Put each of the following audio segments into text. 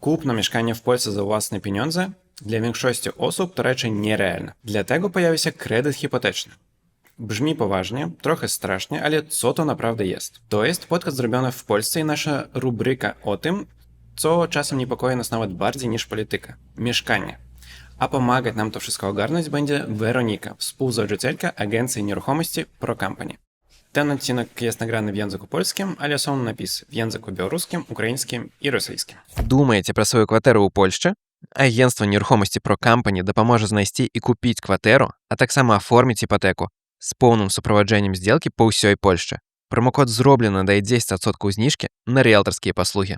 Kupno mieszkania w Polsce za własne pieniądze dla większości osób to raczej nierealne. Dlatego pojawia się kredyt hipoteczny. Brzmi poważnie, trochę strasznie, ale co to naprawdę jest? To jest podcast zrobiony w Polsce i nasza rubryka o tym, co czasem niepokoi nas nawet bardziej niż polityka. Mieszkanie. A pomagać nam to wszystko ogarnąć będzie Weronika, współzałożycielka agencji nieruchomości ProCompany. Ten odcinek jest nagrany w języku polskim, ale są napisy w języku białoruskim, ukraińskim i rosyjskim. Думаете про свою кватэру ў Польшчы? Агенцтва нерухомасці ProCompany дапаможа знайсці і купіць кватэру, а таксама аформіць іпатэку з поўным суправаджэннем здзелкі па ўсёй Польшчы. Промокод зроблена дае 10% зніжкі на рыэлтарскія паслугі.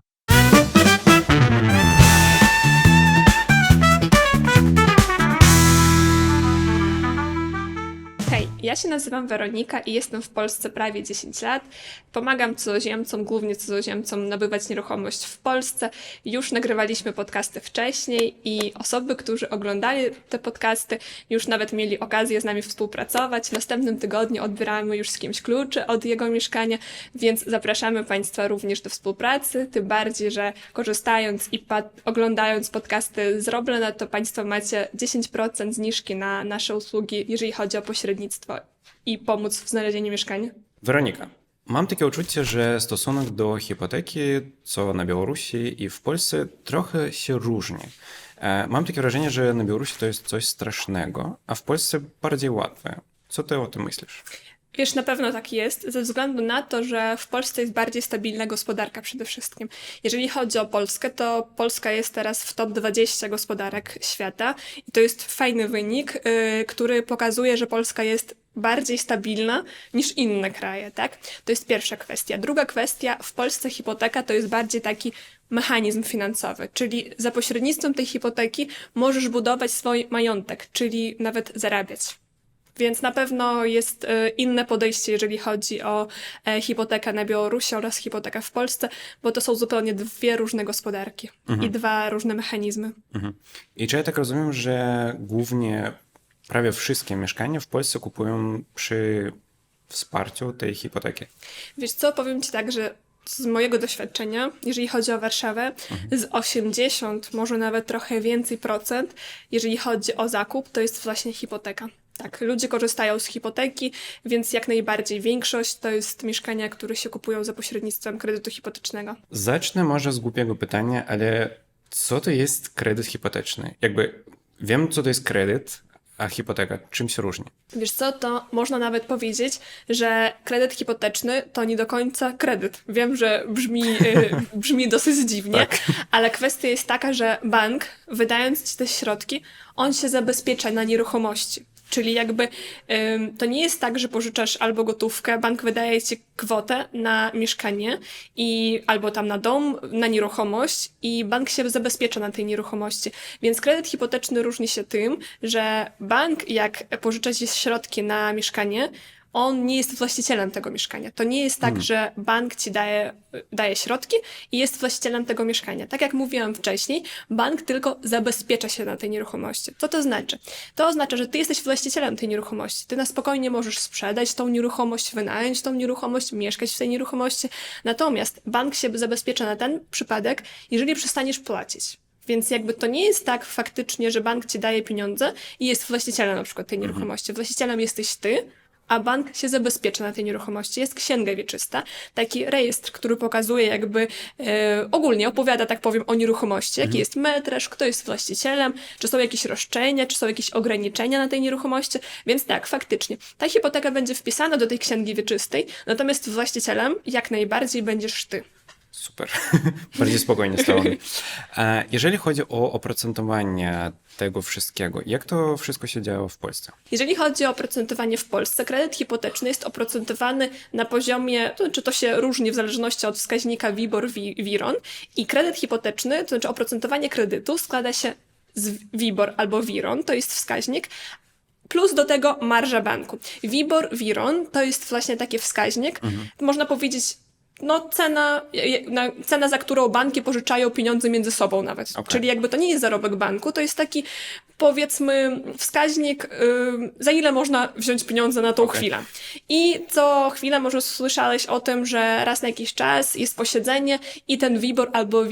Hej, ja się nazywam Weronika i jestem w Polsce prawie 10 lat. Pomagam cudzoziemcom, głównie cudzoziemcom, nabywać nieruchomość w Polsce. Już nagrywaliśmy podcasty wcześniej i osoby, którzy oglądali te podcasty, już nawet mieli okazję z nami współpracować. W następnym tygodniu odbieramy już z kimś klucze od jego mieszkania, więc zapraszamy Państwa również do współpracy. Tym bardziej, że korzystając i oglądając podcasty z Roblena, to Państwo macie 10% zniżki na nasze usługi, jeżeli chodzi o pośrednictwo i pomóc w znalezieniu mieszkania. Weronika, mam takie uczucie, że stosunek do hipoteki, co na Białorusi i w Polsce, trochę się różni. Mam takie wrażenie, że na Białorusi to jest coś strasznego, a w Polsce bardziej łatwe. Co ty o tym myślisz? Wiesz, na pewno tak jest, ze względu na to, że w Polsce jest bardziej stabilna gospodarka przede wszystkim. Jeżeli chodzi o Polskę, to Polska jest teraz w top 20 gospodarek świata i to jest fajny wynik, który pokazuje, że Polska jest bardziej stabilna niż inne kraje, tak? To jest pierwsza kwestia. Druga kwestia, w Polsce hipoteka to jest bardziej taki mechanizm finansowy, czyli za pośrednictwem tej hipoteki możesz budować swój majątek, czyli nawet zarabiać. Więc na pewno jest inne podejście, jeżeli chodzi o hipotekę na Białorusi oraz hipotekę w Polsce, bo to są zupełnie dwie różne gospodarki i dwa różne mechanizmy. I czy ja tak rozumiem, że głównie prawie wszystkie mieszkania w Polsce kupują przy wsparciu tej hipoteki? Wiesz co, powiem Ci tak, że z mojego doświadczenia, jeżeli chodzi o Warszawę, z 80, może nawet trochę więcej procent, jeżeli chodzi o zakup, to jest właśnie hipoteka. Tak, ludzie korzystają z hipoteki, więc jak najbardziej większość to jest mieszkania, które się kupują za pośrednictwem kredytu hipotecznego. Zacznę może z głupiego pytania, ale co to jest kredyt hipoteczny? Wiem, co to jest kredyt, a hipoteka czym się różni? Wiesz co, to można nawet powiedzieć, że kredyt hipoteczny to nie do końca kredyt. Wiem, że brzmi dosyć dziwnie, Tak. ale kwestia jest taka, że bank, wydając ci te środki, on się zabezpiecza na nieruchomości. Czyli jakby to nie jest tak, że pożyczasz albo gotówkę, bank wydaje ci kwotę na mieszkanie albo tam na dom, na nieruchomość i bank się zabezpiecza na tej nieruchomości. Więc kredyt hipoteczny różni się tym, że bank jak pożycza ci środki na mieszkanie, on nie jest właścicielem tego mieszkania. To nie jest tak, że bank ci daje środki i jest właścicielem tego mieszkania. Tak jak mówiłam wcześniej, bank tylko zabezpiecza się na tej nieruchomości. Co to znaczy? To oznacza, że ty jesteś właścicielem tej nieruchomości. Ty na spokojnie możesz sprzedać tą nieruchomość, wynająć tą nieruchomość, mieszkać w tej nieruchomości. Natomiast bank się zabezpiecza na ten przypadek, jeżeli przestaniesz płacić. Więc jakby to nie jest tak faktycznie, że bank ci daje pieniądze i jest właścicielem na przykład tej nieruchomości. Właścicielem jesteś ty, a bank się zabezpiecza na tej nieruchomości. Jest księga wieczysta, taki rejestr, który pokazuje jakby ogólnie opowiada, tak powiem, o nieruchomości, jaki jest metraż, kto jest właścicielem, czy są jakieś roszczenia, czy są jakieś ograniczenia na tej nieruchomości, więc tak, faktycznie. Ta hipoteka będzie wpisana do tej księgi wieczystej, natomiast właścicielem jak najbardziej będziesz ty. Super, bardziej spokojnie stało mi. Jeżeli chodzi o oprocentowanie tego wszystkiego, jak to wszystko się działo w Polsce? Jeżeli chodzi o oprocentowanie w Polsce, kredyt hipoteczny jest oprocentowany na poziomie, to znaczy to się różni w zależności od wskaźnika WIBOR, WIRON i kredyt hipoteczny, to znaczy oprocentowanie kredytu składa się z WIBOR albo WIRON, to jest wskaźnik, plus do tego marża banku. WIBOR, WIRON to jest właśnie taki wskaźnik, można powiedzieć, cena, za którą banki pożyczają pieniądze między sobą nawet. Okay. Czyli jakby to nie jest zarobek banku, to jest taki powiedzmy wskaźnik, za ile można wziąć pieniądze na tą chwilę. I co chwilę może słyszałeś o tym, że raz na jakiś czas jest posiedzenie i ten WIBOR albo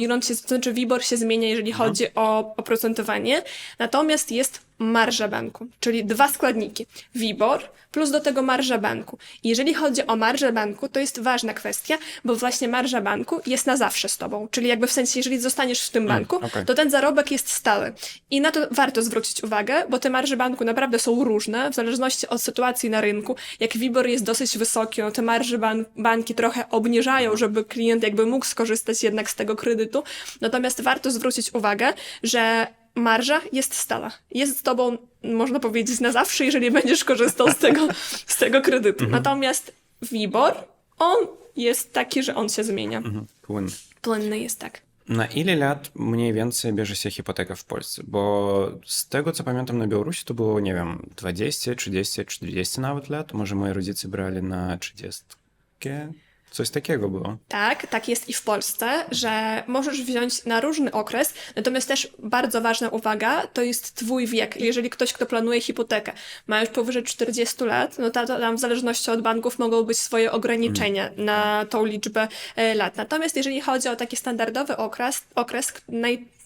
WIBOR się zmienia, jeżeli chodzi o oprocentowanie. Natomiast jest marża banku, czyli dwa składniki. WIBOR plus do tego marża banku. I jeżeli chodzi o marżę banku, to jest ważna kwestia, bo właśnie marża banku jest na zawsze z tobą. Czyli jakby w sensie, jeżeli zostaniesz w tym banku, to ten zarobek jest stały. I na to warto zwrócić uwagę, bo te marże banku naprawdę są różne, w zależności od sytuacji na rynku. Jak WIBOR jest dosyć wysoki, no te marże banki trochę obniżają, żeby klient jakby mógł skorzystać jednak z tego kredytu. Natomiast warto zwrócić uwagę, że marża jest stała. Jest z tobą, można powiedzieć, na zawsze, jeżeli będziesz korzystał z tego kredytu. Natomiast WIBOR, on jest taki, że on się zmienia. Płynny. Płynny jest tak. Na ile lat mniej więcej bierze się hipoteka w Polsce? Bo z tego, co pamiętam na Białorusi, to było, nie wiem, 20, 30, 40 nawet lat. Może moi rodzice brali na 30. Coś takiego było. Tak jest i w Polsce, że możesz wziąć na różny okres, natomiast też bardzo ważna uwaga, to jest twój wiek. Jeżeli ktoś, kto planuje hipotekę, ma już powyżej 40 lat, no to tam w zależności od banków mogą być swoje ograniczenia na tą liczbę lat. Natomiast jeżeli chodzi o taki standardowy okres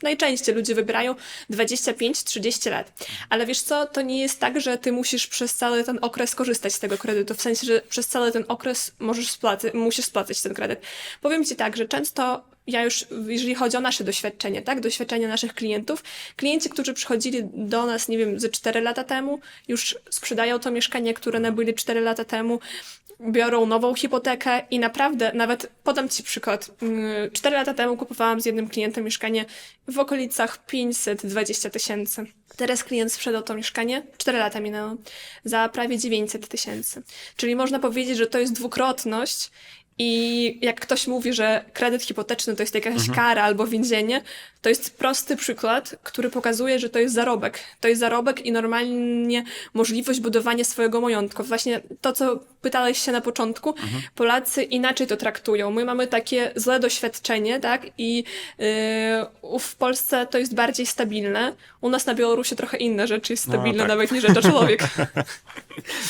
najczęściej ludzie wybierają 25-30 lat. Ale wiesz co, to nie jest tak, że ty musisz przez cały ten okres korzystać z tego kredytu, w sensie, że przez cały ten okres musisz spłacać ten kredyt. Powiem ci tak, że często jeżeli chodzi o nasze doświadczenie, tak, doświadczenie naszych klienci, którzy przychodzili do nas, nie wiem, ze 4 lata temu, już sprzedają to mieszkanie, które nabyli 4 lata temu, biorą nową hipotekę i naprawdę, nawet podam ci przykład. 4 lata temu kupowałam z jednym klientem mieszkanie w okolicach 520 000. Teraz klient sprzedał to mieszkanie, 4 lata minęło, za prawie 900 000. Czyli można powiedzieć, że to jest dwukrotność. I jak ktoś mówi, że kredyt hipoteczny to jest jakaś kara albo więzienie, to jest prosty przykład, który pokazuje, że to jest zarobek. To jest zarobek i normalnie możliwość budowania swojego majątku. Właśnie to, co pytałeś się na początku, Polacy inaczej to traktują. My mamy takie złe doświadczenie, tak? I w Polsce to jest bardziej stabilne. U nas na Białorusi trochę inne rzeczy jest stabilne, tak. nawet niż rzecz człowiek.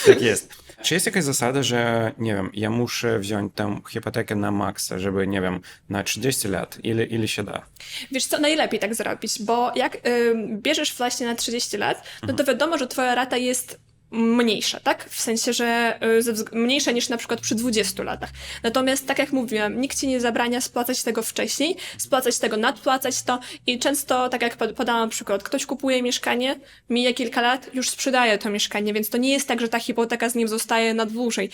Tak jest. Czy jest jakaś zasada, że, nie wiem, ja muszę wziąć tę hipotekę na maksa, żeby, nie wiem, na 30 lat, ile się da? Wiesz co, najlepiej tak zrobić, bo jak bierzesz właśnie na 30 lat, no to wiadomo, że twoja rata jest mniejsza, tak? W sensie, że mniejsza niż na przykład przy 20 latach. Natomiast, tak jak mówiłam, nikt ci nie zabrania spłacać tego wcześniej, spłacać tego, nadpłacać to i często, tak jak podałam przykład, ktoś kupuje mieszkanie, mija kilka lat, już sprzedaje to mieszkanie, więc to nie jest tak, że ta hipoteka z nim zostaje na dłużej,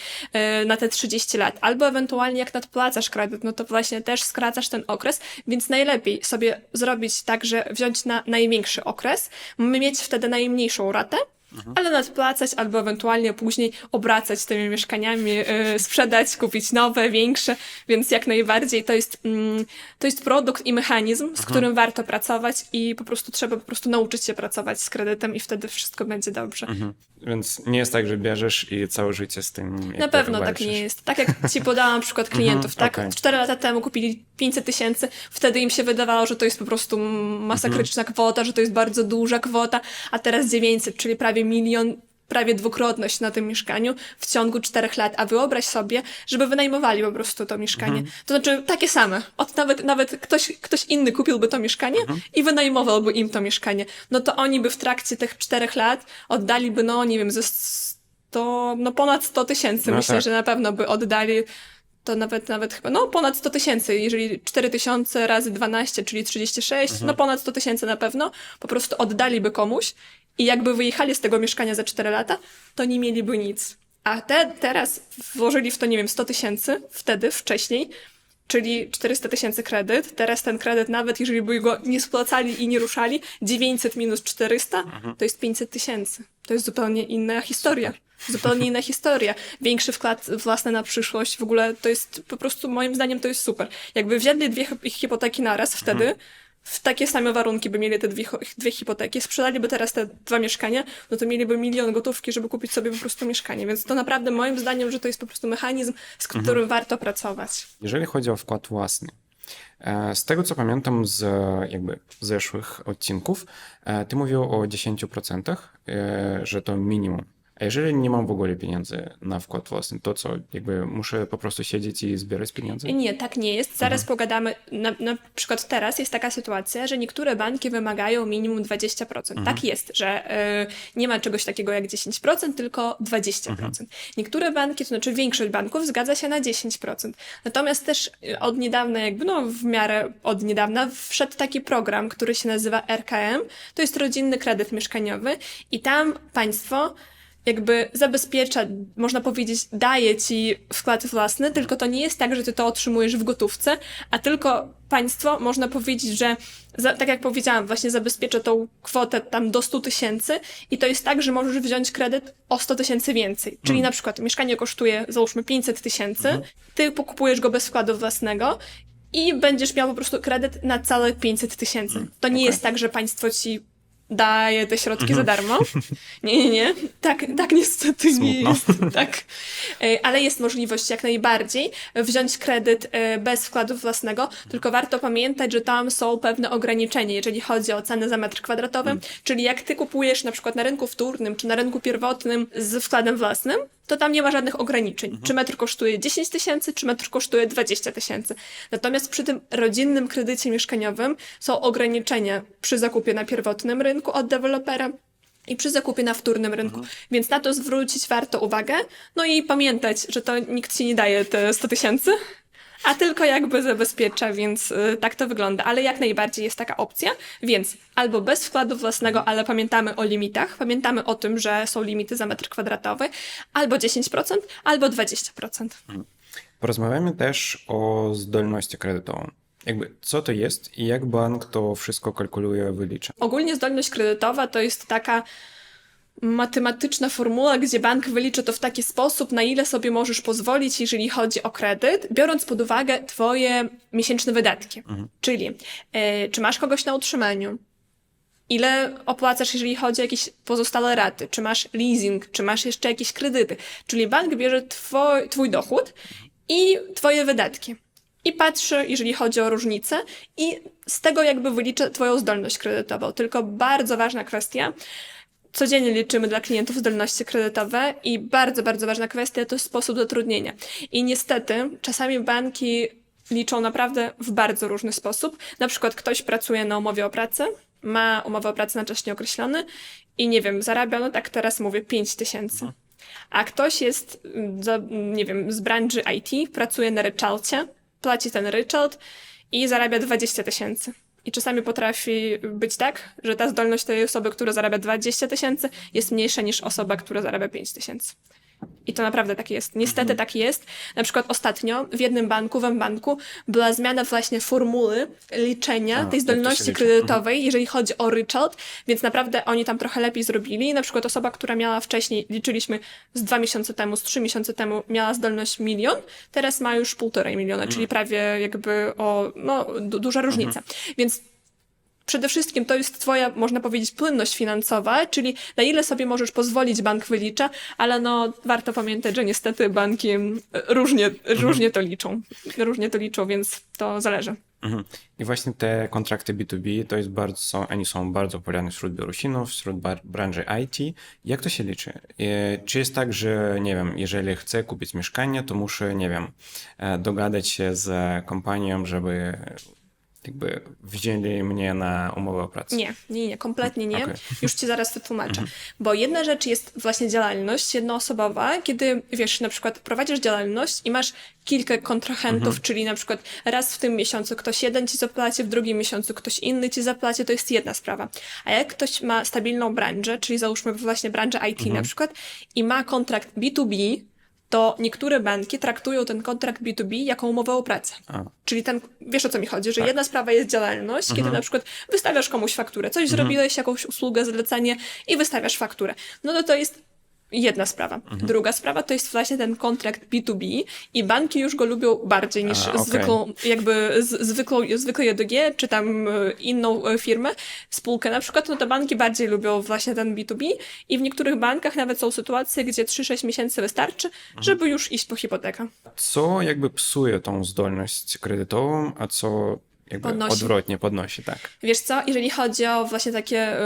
na te 30 lat. Albo ewentualnie jak nadpłacasz kredyt, no to właśnie też skracasz ten okres, więc najlepiej sobie zrobić tak, że wziąć na największy okres, mieć wtedy najmniejszą ratę, ale nadpłacać albo ewentualnie później obracać tymi mieszkaniami, sprzedać, kupić nowe, większe, więc jak najbardziej to jest produkt i mechanizm, z którym warto pracować i trzeba nauczyć się pracować z kredytem i wtedy wszystko będzie dobrze. Więc nie jest tak, że bierzesz i całe życie z tym Na pewno tak nie jest. Tak jak ci podałam przykład klientów, tak? okej. 4 lata temu kupili 500 000, wtedy im się wydawało, że to jest po prostu masakryczna kwota, że to jest bardzo duża kwota, a teraz 900, czyli prawie 1 000 000, prawie dwukrotność na tym mieszkaniu w ciągu 4 lat. A wyobraź sobie, żeby wynajmowali po prostu to mieszkanie. To znaczy takie same. Nawet ktoś inny kupiłby to mieszkanie i wynajmowałby im to mieszkanie. No to oni by w trakcie tych 4 lat oddaliby, no nie wiem, ponad 100 000. No Myślę, tak. że na pewno by oddali to nawet chyba, no ponad 100 000, jeżeli 4000 razy 12, czyli 36, no ponad 100 000 na pewno, po prostu oddaliby komuś i jakby wyjechali z tego mieszkania za 4 lata, to nie mieliby nic. A teraz włożyli w to, nie wiem, 100 000 wcześniej, czyli 400 000 kredyt. Teraz ten kredyt, nawet jeżeli by go nie spłacali i nie ruszali, 900 minus 400, to jest 500 000. To jest zupełnie inna historia. Zupełnie inna historia. Większy wkład własny na przyszłość. W ogóle to jest po prostu, moim zdaniem, to jest super. Jakby wzięli 2 hipoteki naraz wtedy, w takie same warunki by mieli te dwie hipoteki, sprzedaliby teraz te 2 mieszkania, no to mieliby 1 000 000 gotówki, żeby kupić sobie po prostu mieszkanie. Więc to naprawdę, moim zdaniem, że to jest po prostu mechanizm, z którym warto pracować. Jeżeli chodzi o wkład własny, Z tego, co pamiętam z jakby zeszłych odcinków, ty mówił o 10%, że to minimum. A jeżeli nie mam w ogóle pieniędzy na wkład własny, to co? Jakby muszę po prostu siedzieć i zbierać pieniądze? Nie, tak nie jest. Zaraz pogadamy. Na przykład teraz jest taka sytuacja, że niektóre banki wymagają minimum 20%. Tak jest, że nie ma czegoś takiego jak 10%, tylko 20%. Niektóre banki, to znaczy większość banków zgadza się na 10%. Natomiast też od niedawna, jakby no w miarę od niedawna wszedł taki program, który się nazywa RKM. To jest rodzinny kredyt mieszkaniowy i tam państwo jakby zabezpiecza, można powiedzieć, daje ci wkład własny, tylko to nie jest tak, że ty to otrzymujesz w gotówce, a tylko państwo, można powiedzieć, że tak jak powiedziałam, właśnie zabezpiecza tą kwotę tam do 100 000 i to jest tak, że możesz wziąć kredyt o 100 000 więcej. Czyli na przykład mieszkanie kosztuje, załóżmy, 500 000, ty pokupujesz go bez wkładu własnego i będziesz miał po prostu kredyt na całe 500 000. To nie jest tak, że państwo ci daje te środki za darmo. Nie. Tak niestety nie jest. Tak. Ale jest możliwość jak najbardziej wziąć kredyt bez wkładu własnego, tylko warto pamiętać, że tam są pewne ograniczenia, jeżeli chodzi o cenę za metr kwadratowy, czyli jak ty kupujesz na przykład na rynku wtórnym czy na rynku pierwotnym z wkładem własnym, to tam nie ma żadnych ograniczeń. Czy metr kosztuje 10 000, czy metr kosztuje 20 000. Natomiast przy tym rodzinnym kredycie mieszkaniowym są ograniczenia przy zakupie na pierwotnym rynku od dewelopera i przy zakupie na wtórnym rynku. Więc na to zwrócić warto uwagę. No i pamiętać, że to nikt ci nie daje te 100 000, a tylko jakby zabezpiecza, więc tak to wygląda. Ale jak najbardziej jest taka opcja, więc albo bez wkładu własnego, ale pamiętamy o limitach, pamiętamy o tym, że są limity za metr kwadratowy, albo 10%, albo 20%. Porozmawiamy też o zdolności kredytową. Jakby co to jest i jak bank to wszystko kalkuluje, wylicza? Ogólnie zdolność kredytowa to jest taka matematyczna formuła, gdzie bank wyliczy to w taki sposób, na ile sobie możesz pozwolić, jeżeli chodzi o kredyt, biorąc pod uwagę twoje miesięczne wydatki. Czyli czy masz kogoś na utrzymaniu, ile opłacasz, jeżeli chodzi o jakieś pozostałe raty, czy masz leasing, czy masz jeszcze jakieś kredyty. Czyli bank bierze twój dochód i twoje wydatki. I patrzy, jeżeli chodzi o różnicę i z tego jakby wylicza twoją zdolność kredytową. Tylko bardzo ważna kwestia, codziennie liczymy dla klientów zdolności kredytowe i bardzo, bardzo ważna kwestia to jest sposób zatrudnienia. I niestety czasami banki liczą naprawdę w bardzo różny sposób. Na przykład ktoś pracuje na umowie o pracę, ma umowę o pracę na czas nieokreślony i nie wiem, zarabia, no tak teraz mówię, 5 000. A ktoś jest, nie wiem, z branży IT, pracuje na ryczałcie, płaci ten ryczałt i zarabia 20 000. I czasami potrafi być tak, że ta zdolność tej osoby, która zarabia 20 000, jest mniejsza niż osoba, która zarabia 5 000. I to naprawdę tak jest. Niestety tak jest. Na przykład ostatnio w jednym banku, w mBanku, była zmiana właśnie formuły liczenia tej zdolności kredytowej, jeżeli chodzi o ryczałt, więc naprawdę oni tam trochę lepiej zrobili. Na przykład osoba, która miała wcześniej, liczyliśmy z 2 miesiące temu, z 3 miesiące temu, miała zdolność 1 000 000, teraz ma już 1,5 miliona, czyli prawie jakby duża różnica. Więc przede wszystkim to jest twoja, można powiedzieć, płynność finansowa, czyli na ile sobie możesz pozwolić, bank wylicza, ale no warto pamiętać, że niestety banki różnie to liczą. Różnie to liczą, więc to zależy. I właśnie te kontrakty B2B to jest oni są bardzo popularne wśród Białorusinów, wśród branży IT. Jak to się liczy? Czy jest tak, że nie wiem, jeżeli chcę kupić mieszkanie, to muszę, nie wiem, dogadać się z kompanią, żeby jakby wzięli mnie na umowę o pracę? Nie, kompletnie nie. Okay. Już ci zaraz wytłumaczę. Bo jedna rzecz jest właśnie działalność jednoosobowa, kiedy wiesz, na przykład prowadzisz działalność i masz kilka kontrahentów, czyli na przykład raz w tym miesiącu ktoś jeden ci zapłaci, w drugim miesiącu ktoś inny ci zapłaci, to jest jedna sprawa. A jak ktoś ma stabilną branżę, czyli załóżmy właśnie branżę IT na przykład i ma kontrakt B2B, to niektóre banki traktują ten kontrakt B2B jako umowę o pracę. Czyli wiesz o co mi chodzi, że jedna sprawa jest działalność, kiedy na przykład wystawiasz komuś fakturę, coś zrobiłeś, jakąś usługę, zlecenie i wystawiasz fakturę. No to jest Jedna sprawa. Druga sprawa to jest właśnie ten kontrakt B2B i banki już go lubią bardziej niż okej. zwykłą, zwykłe JDG, czy tam inną firmę, spółkę na przykład, no to banki bardziej lubią właśnie ten B2B i w niektórych bankach nawet są sytuacje, gdzie 3-6 miesięcy wystarczy, żeby już iść po hipotekę. Co jakby psuje tą zdolność kredytową, a co jakby Podnosi. odwrotnie podnosi, tak? Wiesz co, jeżeli chodzi o właśnie takie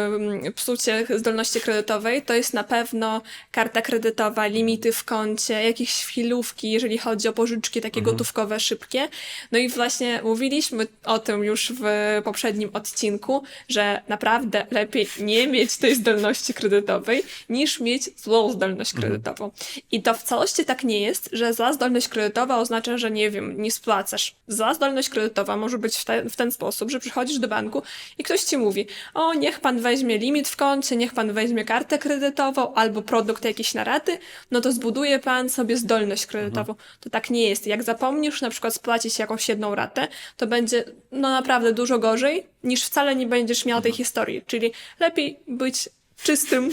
psucie zdolności kredytowej, to jest na pewno karta kredytowa, limity w koncie, jakieś chwilówki, jeżeli chodzi o pożyczki takie gotówkowe, szybkie. No i właśnie mówiliśmy o tym już w poprzednim odcinku, że naprawdę lepiej nie mieć tej zdolności kredytowej, niż mieć złą zdolność kredytową. I to w całości tak nie jest, że zła zdolność kredytowa oznacza, że nie wiem, nie spłacasz. Zła zdolność kredytowa może być w ten sposób, że przychodzisz do banku i ktoś ci mówi: o, niech pan weźmie limit w koncie, niech pan weźmie kartę kredytową albo produkt jakiś na raty, no to zbuduje pan sobie zdolność kredytową. To tak nie jest. Jak zapomnisz na przykład spłacić jakąś jedną ratę, to będzie no naprawdę dużo gorzej, niż wcale nie będziesz miał tej historii. Czyli lepiej być czystym,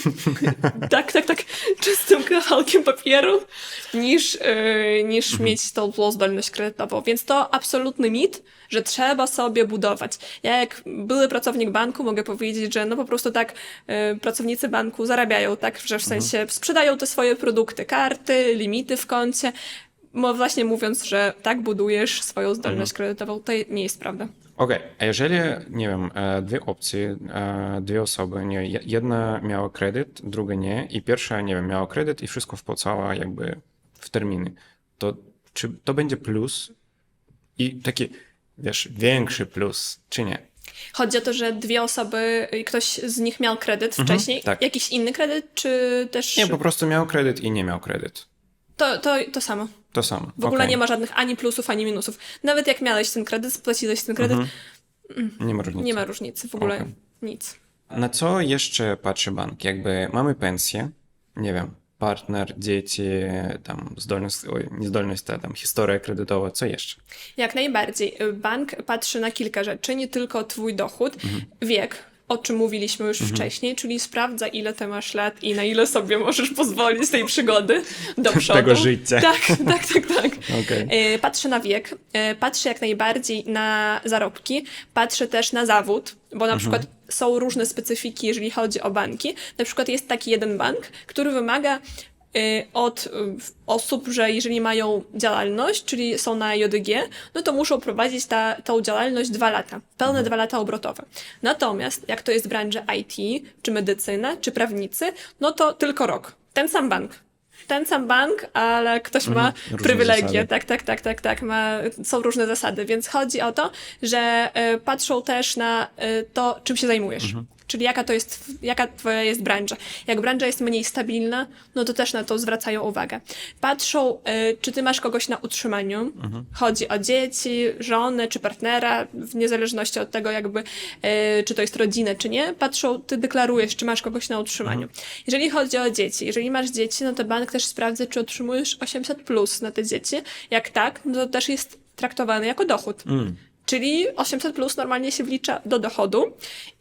tak, czystym kawałkiem papieru, niż mieć tą złą zdolność kredytową. Więc to absolutny mit, że trzeba sobie budować. Ja jak były pracownik banku mogę powiedzieć, że no po prostu tak pracownicy banku zarabiają, tak, że w sensie sprzedają te swoje produkty, karty, limity w koncie, właśnie mówiąc, że tak budujesz swoją zdolność kredytową, to nie jest prawda. Okej, a jeżeli, nie wiem, dwie opcje, dwie osoby, nie, jedna miała kredyt, druga nie i pierwsza, nie wiem, miała kredyt i wszystko wpłacała jakby w terminy, to czy to będzie plus i taki, wiesz, większy plus, czy nie? Chodzi o to, że dwie osoby, ktoś z nich miał kredyt wcześniej, tak. jakiś inny kredyt, czy też... Nie, po prostu miał kredyt i nie miał kredyt. To samo. To samo. W ogóle okej. nie ma żadnych ani plusów, ani minusów. Nawet jak miałeś ten kredyt, spłaciłeś ten kredyt, Nie ma różnicy. nie ma różnicy, w ogóle Okej. nic. Na co jeszcze patrzy bank? Jakby mamy pensję, nie wiem, partner, dzieci, tam zdolność, niezdolność, tam historia kredytowa, co jeszcze? Jak najbardziej. Bank patrzy na kilka rzeczy, nie tylko twój dochód, wiek, o czym mówiliśmy już wcześniej, czyli sprawdza, ile ty masz lat i na ile sobie możesz pozwolić tej przygody do przodu. Tego życia. Tak. Okej. Patrzy na wiek, patrzy jak najbardziej na zarobki, patrzy też na zawód, bo na przykład są różne specyfiki, jeżeli chodzi o banki. Na przykład jest taki jeden bank, który wymaga od osób, że jeżeli mają działalność, czyli są na JDG, no to muszą prowadzić tą działalność 2 lata, pełne 2 lata obrotowe. Natomiast jak to jest branża IT, czy medycyna, czy prawnicy, no to tylko rok. Ten sam bank, ale ktoś ma Różne prywilegie. zasady. Tak. Są różne zasady, więc chodzi o to, że patrzą też na to, czym się zajmujesz. Czyli jaka twoja jest branża. Jak branża jest mniej stabilna, no to też na to zwracają uwagę. Patrzą, czy ty masz kogoś na utrzymaniu. Chodzi o dzieci, żonę, czy partnera, w niezależności od tego jakby, czy to jest rodzinę, czy nie. Patrzą, ty deklarujesz, czy masz kogoś na utrzymaniu. Jeżeli chodzi o dzieci, jeżeli masz dzieci, no to bank też sprawdza, czy otrzymujesz 800+ na te dzieci. Jak tak, no to też jest traktowany jako dochód. Czyli 800+ normalnie się wlicza do dochodu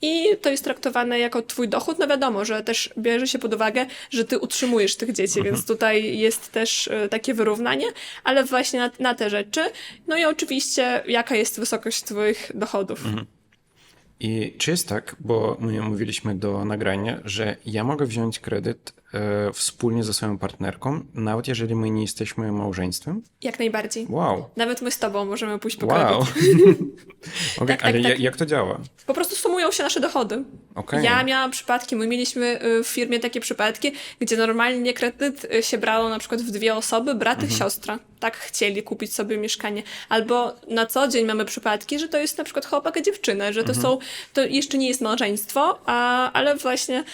i to jest traktowane jako twój dochód. No wiadomo, że też bierze się pod uwagę, że ty utrzymujesz tych dzieci, więc tutaj jest też takie wyrównanie, ale właśnie na te rzeczy. No i oczywiście jaka jest wysokość twoich dochodów. I czy jest tak, bo my mówiliśmy do nagrania, że ja mogę wziąć kredyt wspólnie ze swoją partnerką, nawet jeżeli my nie jesteśmy małżeństwem? Jak najbardziej. Wow. Nawet my z tobą możemy pójść po Wow. kredyt. Okej, Tak, ale tak. jak to działa? Po prostu sumują się nasze dochody. Okej. Ja miałam przypadki, my mieliśmy w firmie takie przypadki, gdzie normalnie kredyt się brało na przykład w 2 osoby, brat i siostra. Tak chcieli kupić sobie mieszkanie. Albo na co dzień mamy przypadki, że to jest na przykład chłopak i dziewczyna, że to jeszcze nie jest małżeństwo, ale właśnie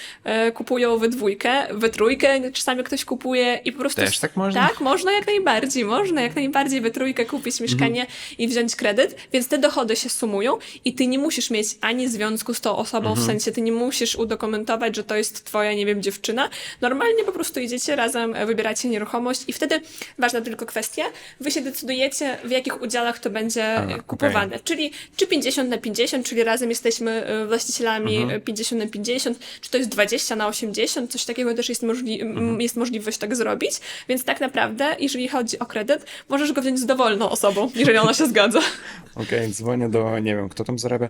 kupują we dwójkę, we trójkę, czasami ktoś kupuje i po prostu... Też tak można? Tak, można jak najbardziej we trójkę kupić mieszkanie i wziąć kredyt, więc te dochody się sumują i ty nie musisz mieć ani związku z tą osobą, w sensie ty nie musisz udokumentować, że to jest twoja, nie wiem, dziewczyna. Normalnie po prostu idziecie razem, wybieracie nieruchomość i wtedy ważna tylko kwestia, wy się decydujecie, w jakich udziałach to będzie kupowane. Czyli czy 50/50, czyli razem jesteśmy właścicielami 50/50, czy to jest 20/80, coś takiego też jest możliwość tak zrobić, więc tak naprawdę, jeżeli chodzi o kredyt, możesz go wziąć z dowolną osobą, jeżeli ona się zgadza. Okej, dzwonię do, nie wiem, kto tam zarabia.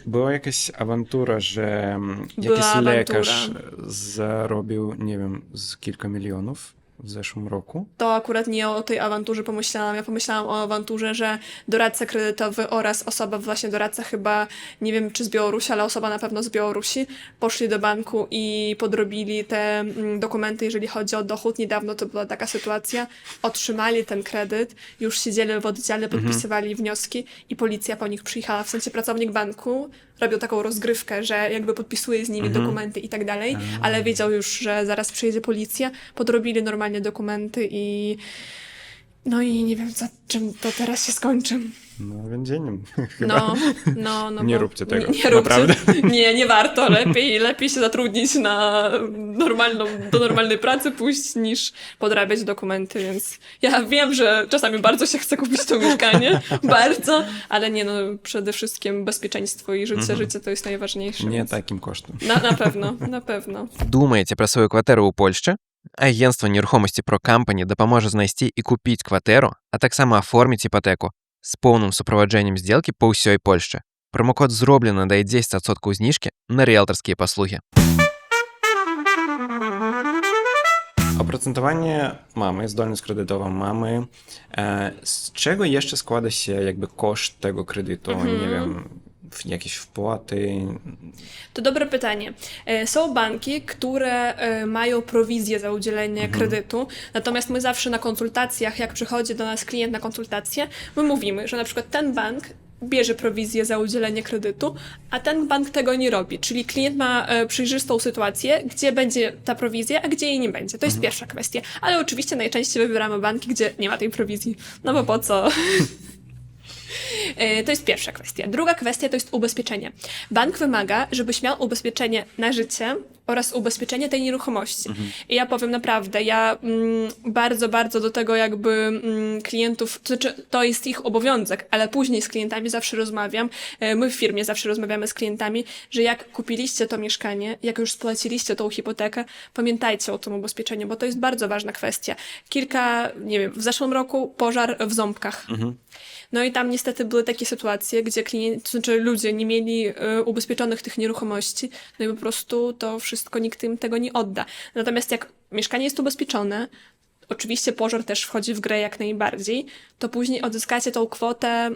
Była jakaś awantura, że Była jakiś awantura. lekarz zarobił, nie wiem, z kilka milionów w zeszłym roku. To akurat nie o tej awanturze pomyślałam. Ja pomyślałam o awanturze, że doradca kredytowy oraz osoba, właśnie doradca chyba, nie wiem czy z Białorusi, ale osoba na pewno z Białorusi, poszli do banku i podrobili te dokumenty, jeżeli chodzi o dochód. Niedawno to była taka sytuacja. Otrzymali ten kredyt, już siedzieli w oddziale, podpisywali wnioski i policja po nich przyjechała. W sensie pracownik banku robił taką rozgrywkę, że jakby podpisuje z nimi dokumenty i tak dalej, ale wiedział już, że zaraz przyjedzie policja, podrobili normalnie dokumenty i no i nie wiem, czym to teraz się skończy. No, więzieniem chyba. No, Nie bo róbcie tego, Nie róbcie. naprawdę. Nie warto. Lepiej się zatrudnić na do normalnej pracy pójść, niż podrabiać dokumenty, więc ja wiem, że czasami bardzo się chce kupić to mieszkanie, bardzo, ale nie, no przede wszystkim bezpieczeństwo i życie to jest najważniejsze. Nie więc takim kosztem. Na pewno. Думаєте про свою квартиру у Польщі? Агентство нерухомості Pro Company допоможе знайти і купити квартиру, а так само оформити іпотеку з повним супроводженням зділки по всій Польщі. Промокод «Зроблено» дає 10% знижки на ріелторські послуги. Oprocentowanie mamy, zdolność kredytową mamy. Z czego jeszcze składa się jakby koszt tego kredytu? Nie wiem, jakieś wpłaty? To dobre pytanie. Są banki, które mają prowizję za udzielenie kredytu, natomiast my zawsze na konsultacjach, jak przychodzi do nas klient na konsultację, my mówimy, że na przykład ten bank bierze prowizję za udzielenie kredytu, a ten bank tego nie robi. Czyli klient ma przejrzystą sytuację, gdzie będzie ta prowizja, a gdzie jej nie będzie. To jest pierwsza kwestia. Ale oczywiście najczęściej wybieramy banki, gdzie nie ma tej prowizji. No bo po co? To jest pierwsza kwestia. Druga kwestia to jest ubezpieczenie. Bank wymaga, żebyś miał ubezpieczenie na życie oraz ubezpieczenie tej nieruchomości. I ja powiem naprawdę, ja bardzo do tego jakby klientów, to znaczy to jest ich obowiązek, ale później z klientami zawsze rozmawiam, my w firmie zawsze rozmawiamy z klientami, że jak kupiliście to mieszkanie, jak już spłaciliście tą hipotekę, pamiętajcie o tym ubezpieczeniu, bo to jest bardzo ważna kwestia. nie wiem, w zeszłym roku pożar w Ząbkach. No i tam niestety były takie sytuacje, gdzie to znaczy ludzie nie mieli ubezpieczonych tych nieruchomości, no i po prostu to wszystko nikt im tego nie odda. Natomiast jak mieszkanie jest ubezpieczone, oczywiście pożar też wchodzi w grę jak najbardziej, to później odzyskacie tą kwotę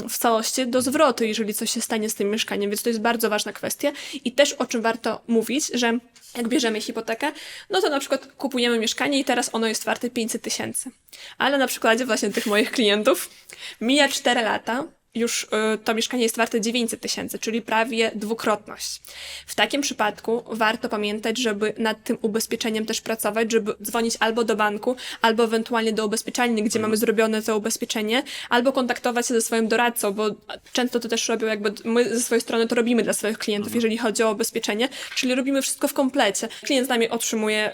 w całości do zwrotu, jeżeli coś się stanie z tym mieszkaniem, więc to jest bardzo ważna kwestia i też o czym warto mówić, że jak bierzemy hipotekę, no to na przykład kupujemy mieszkanie i teraz ono jest warte 500 000. Ale na przykładzie właśnie tych moich klientów mija 4 lata, już to mieszkanie jest warte 900 000, czyli prawie dwukrotność. W takim przypadku warto pamiętać, żeby nad tym ubezpieczeniem też pracować, żeby dzwonić albo do banku, albo ewentualnie do ubezpieczalni, gdzie mamy zrobione to ubezpieczenie, albo kontaktować się ze swoim doradcą, bo często to też robią jakby my ze swojej strony to robimy dla swoich klientów, jeżeli chodzi o ubezpieczenie, czyli robimy wszystko w komplecie. Klient z nami otrzymuje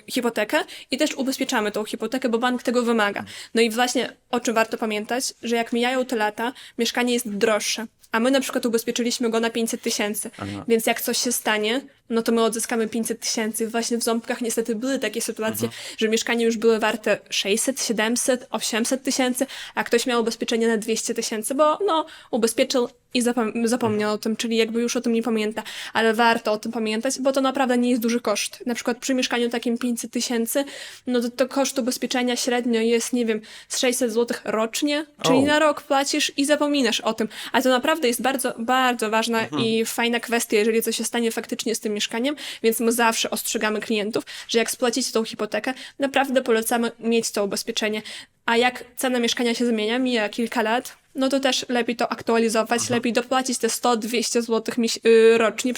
hipotekę i też ubezpieczamy tą hipotekę, bo bank tego wymaga. No i właśnie o czym warto pamiętać, że jak mijają te lata, mieszkanie jest droższe, a my na przykład ubezpieczyliśmy go na 500 000, więc jak coś się stanie, no to my odzyskamy 500 000. Właśnie w Ząbkach niestety były takie sytuacje, że mieszkania już były warte 600, 700, 800 000, a ktoś miał ubezpieczenie na 200 000, bo no ubezpieczył i zapomniał o tym, czyli jakby już o tym nie pamięta, ale warto o tym pamiętać, bo to naprawdę nie jest duży koszt. Na przykład przy mieszkaniu takim 500 000, no to koszt ubezpieczenia średnio jest, nie wiem, z 600 zł rocznie, czyli na rok płacisz i zapominasz o tym. A to naprawdę jest bardzo ważna i fajna kwestia, jeżeli coś się stanie faktycznie z tym mieszkaniem, więc my zawsze ostrzegamy klientów, że jak spłacicie tą hipotekę, naprawdę polecamy mieć to ubezpieczenie. A jak cena mieszkania się zmienia, mija kilka lat, no to też lepiej to aktualizować, lepiej dopłacić te 100-200 zł rocznie,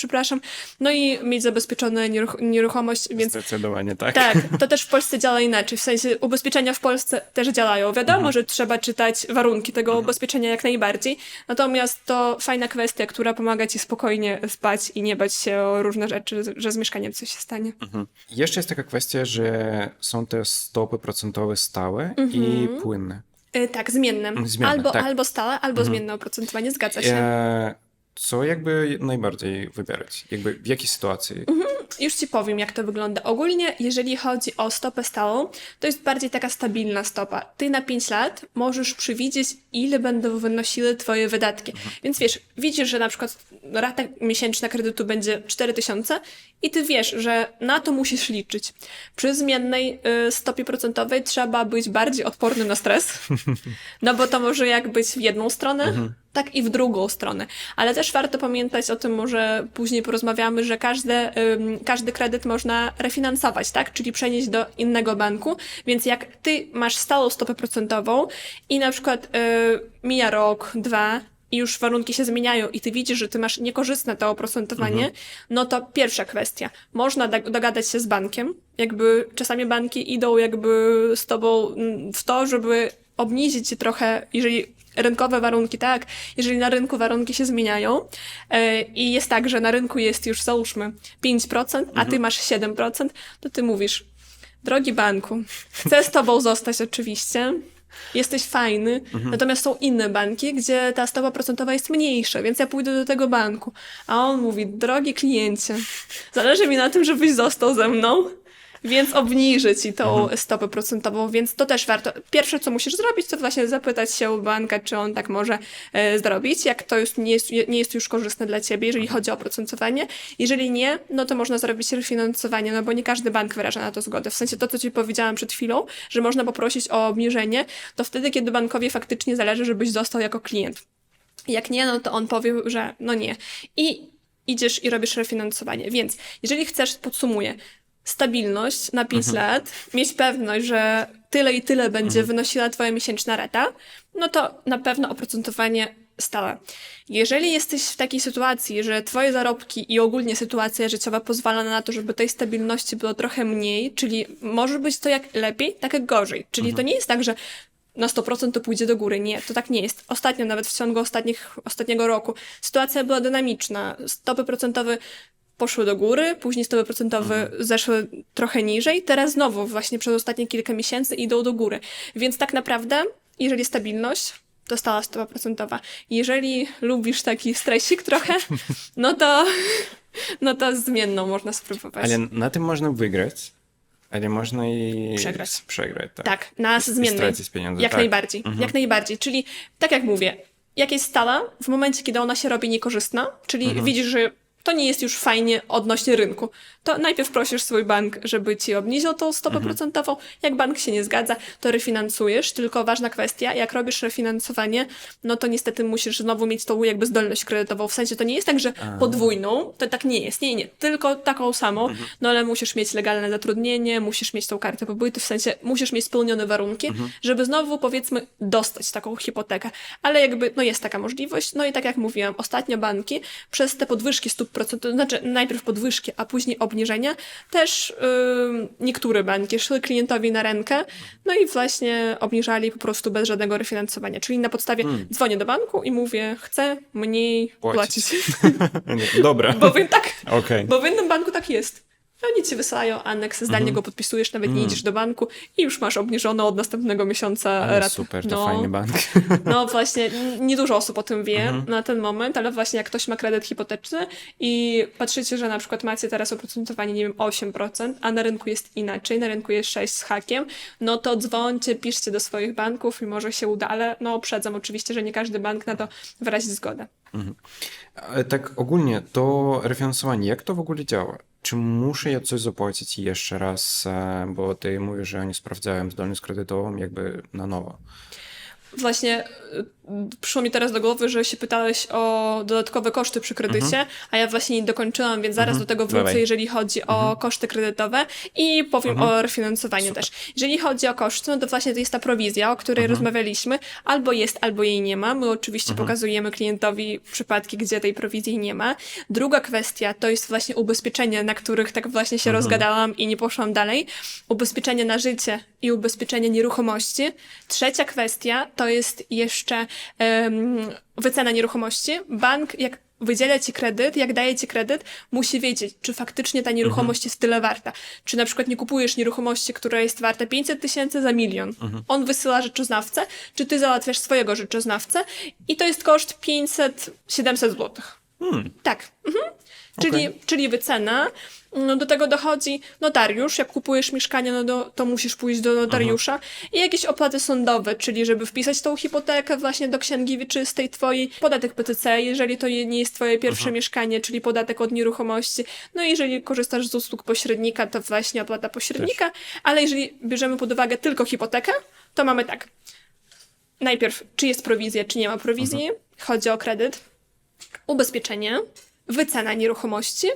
no i mieć zabezpieczone nieruchomość, więc Zdecydowanie tak. tak, to też w Polsce działa inaczej, w sensie ubezpieczenia w Polsce też działają. Wiadomo, że trzeba czytać warunki tego ubezpieczenia jak najbardziej, natomiast to fajna kwestia, która pomaga ci spokojnie spać i nie bać się o różne rzeczy, że z mieszkaniem coś się stanie. Jeszcze jest taka kwestia, że są te stopy procentowe stałe i płynne. Tak, zmienne. Zmienne, tak. Albo stałe, albo zmienne oprocentowanie, zgadza się. Co jakby najbardziej wybierać? Jakby w jakiej sytuacji? Już ci powiem, jak to wygląda. Ogólnie, jeżeli chodzi o stopę stałą, to jest bardziej taka stabilna stopa. Ty na 5 lat możesz przewidzieć, ile będą wynosiły twoje wydatki. Więc wiesz, widzisz, że na przykład rata miesięczna kredytu będzie 4000 i ty wiesz, że na to musisz liczyć. Przy zmiennej stopie procentowej trzeba być bardziej odpornym na stres, no bo to może jak być w jedną stronę, tak i w drugą stronę. Ale też warto pamiętać o tym, może później porozmawiamy, że każdy kredyt można refinansować, tak? Czyli przenieść do innego banku. Więc jak ty masz stałą stopę procentową i na przykład mija rok, 2 i już warunki się zmieniają i ty widzisz, że ty masz niekorzystne to oprocentowanie, no to pierwsza kwestia. Można dogadać się z bankiem. Jakby czasami banki idą jakby z tobą w to, żeby obniżyć ci trochę, jeżeli rynkowe warunki, tak, jeżeli na rynku warunki się zmieniają i jest tak, że na rynku jest już załóżmy 5%, a ty masz 7%, to ty mówisz, drogi banku, chcę z tobą zostać oczywiście, jesteś fajny, natomiast są inne banki, gdzie ta stopa procentowa jest mniejsza, więc ja pójdę do tego banku. A on mówi, drogi kliencie, zależy mi na tym, żebyś został ze mną, więc obniżę ci tą stopę procentową, więc to też warto. Pierwsze, co musisz zrobić, to właśnie zapytać się u banka, czy on tak może zrobić, jak to już nie jest już korzystne dla ciebie, jeżeli chodzi o oprocentowanie. Jeżeli nie, no to można zrobić refinansowanie, no bo nie każdy bank wyraża na to zgodę. W sensie to, co ci powiedziałam przed chwilą, że można poprosić o obniżenie, to wtedy, kiedy bankowi faktycznie zależy, żebyś został jako klient. Jak nie, no to on powie, że no nie. I idziesz i robisz refinansowanie. Więc jeżeli chcesz, podsumuję, stabilność na 5 lat, mieć pewność, że tyle i tyle będzie wynosiła twoja miesięczna rata, no to na pewno oprocentowanie stałe. Jeżeli jesteś w takiej sytuacji, że twoje zarobki i ogólnie sytuacja życiowa pozwala na to, żeby tej stabilności było trochę mniej, czyli może być to jak lepiej, tak jak gorzej. Czyli to nie jest tak, że na 100% to pójdzie do góry. Nie, to tak nie jest. Ostatnio, nawet w ciągu ostatniego roku, sytuacja była dynamiczna. Stopy procentowe poszły do góry, później stopy procentowe zeszły trochę niżej, teraz znowu właśnie przez ostatnie kilka miesięcy idą do góry. Więc tak naprawdę, jeżeli stabilność, to stała stopa procentowa. Jeżeli lubisz taki stresik trochę, no to zmienną można spróbować. Ale na tym można wygrać, ale można i Przegrać. tak. Tak, na I zmiennej. stracić pieniądze. Jak tak. najbardziej. Jak najbardziej. Czyli tak jak mówię, jak jest stała, w momencie, kiedy ona się robi niekorzystna, czyli widzisz, że to nie jest już fajnie odnośnie rynku, to najpierw prosisz swój bank, żeby ci obniżył tą stopę procentową. Jak bank się nie zgadza, to refinansujesz. Tylko ważna kwestia, jak robisz refinansowanie, no to niestety musisz znowu mieć tą jakby zdolność kredytową. W sensie to nie jest tak, że podwójną, to tak nie jest. Nie, tylko taką samą, no ale musisz mieć legalne zatrudnienie, musisz mieć tą kartę pobytu, w sensie musisz mieć spełnione warunki, żeby znowu powiedzmy dostać taką hipotekę. Ale jakby, no jest taka możliwość. No i tak jak mówiłam, ostatnio banki przez te podwyżki stóp procentowych, znaczy najpierw podwyżki, a później obniżenia, też niektóre banki szły klientowi na rękę, no i właśnie obniżali po prostu bez żadnego refinansowania. Czyli na podstawie dzwonię do banku i mówię, chcę mniej płacić. Dobra. Bo w innym banku tak jest. Oni ci wysyłają aneks, zdalnie go podpisujesz, nawet nie idziesz do banku i już masz obniżoną od następnego miesiąca Ale ratę. super, to fajny bank. No właśnie, niedużo osób o tym wie na ten moment, ale właśnie jak ktoś ma kredyt hipoteczny i patrzycie, że na przykład macie teraz oprocentowanie, nie wiem, 8%, a na rynku jest inaczej, na rynku jest 6 z hakiem, no to dzwońcie, piszcie do swoich banków i może się uda, ale no uprzedzam oczywiście, że nie każdy bank na to wyrazi zgodę. Ale tak ogólnie, to refinansowanie, jak to w ogóle działa? Czy muszę ja coś zapłacić jeszcze raz, bo ty mówisz, że oni sprawdzają zdolność kredytową jakby na nowo. Właśnie przyszło mi teraz do głowy, że się pytałeś o dodatkowe koszty przy kredycie, a ja właśnie nie dokończyłam, więc zaraz do tego wrócę, jeżeli chodzi o koszty kredytowe i powiem o refinansowaniu też. Jeżeli chodzi o koszty, no to właśnie to jest ta prowizja, o której rozmawialiśmy. Albo jest, albo jej nie ma. My oczywiście pokazujemy klientowi przypadki, gdzie tej prowizji nie ma. Druga kwestia to jest właśnie ubezpieczenie, na których tak właśnie się rozgadałam i nie poszłam dalej. Ubezpieczenie na życie i ubezpieczenie nieruchomości. Trzecia kwestia to jest jeszcze wycena nieruchomości. Bank, jak wydziela ci kredyt, jak daje ci kredyt, musi wiedzieć, czy faktycznie ta nieruchomość jest tyle warta. Czy na przykład nie kupujesz nieruchomości, która jest warta 500 000 za 1 000 000. On wysyła rzeczoznawcę, czy ty załatwiasz swojego rzeczoznawcę i to jest koszt 500-700 zł. Tak. czyli wycena. No do tego dochodzi notariusz. Jak kupujesz mieszkanie, to musisz pójść do notariusza. I jakieś opłaty sądowe, czyli żeby wpisać tą hipotekę właśnie do księgi wieczystej twojej. Podatek PCC, jeżeli to nie jest twoje pierwsze mieszkanie, czyli podatek od nieruchomości. No i jeżeli korzystasz z usług pośrednika, to właśnie opłata pośrednika. Ale jeżeli bierzemy pod uwagę tylko hipotekę, to mamy tak. Najpierw, czy jest prowizja, czy nie ma prowizji. Chodzi o kredyt. Ubezpieczenie. Wycena nieruchomości.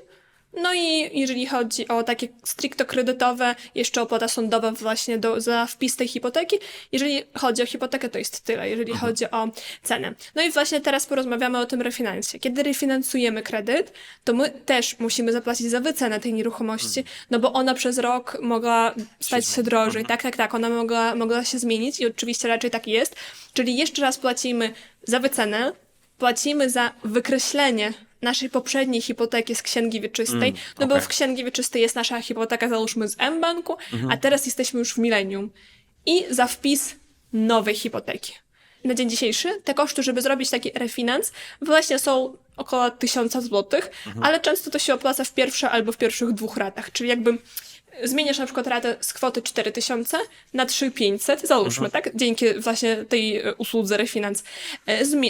No i jeżeli chodzi o takie stricto kredytowe, jeszcze opłata sądowa właśnie za wpis tej hipoteki. Jeżeli chodzi o hipotekę, to jest tyle, jeżeli chodzi o cenę. No i właśnie teraz porozmawiamy o tym refinansie. Kiedy refinansujemy kredyt, to my też musimy zapłacić za wycenę tej nieruchomości, no bo ona przez rok mogła stać się drożej. Tak, ona mogła się zmienić i oczywiście raczej tak jest. Czyli jeszcze raz płacimy za wycenę, płacimy za wykreślenie naszej poprzedniej hipoteki z księgi wieczystej, bo w księgi wieczystej jest nasza hipoteka, załóżmy z mBanku, a teraz jesteśmy już w Millennium. I za wpis nowej hipoteki. Na dzień dzisiejszy te koszty, żeby zrobić taki refinans, właśnie są około 1000 zł, ale często to się opłaca w pierwsze albo w pierwszych 2 ratach, czyli jakby zmieniasz na przykład ratę z kwoty 4000 na 3500, załóżmy, tak? Dzięki właśnie tej usłudze refinans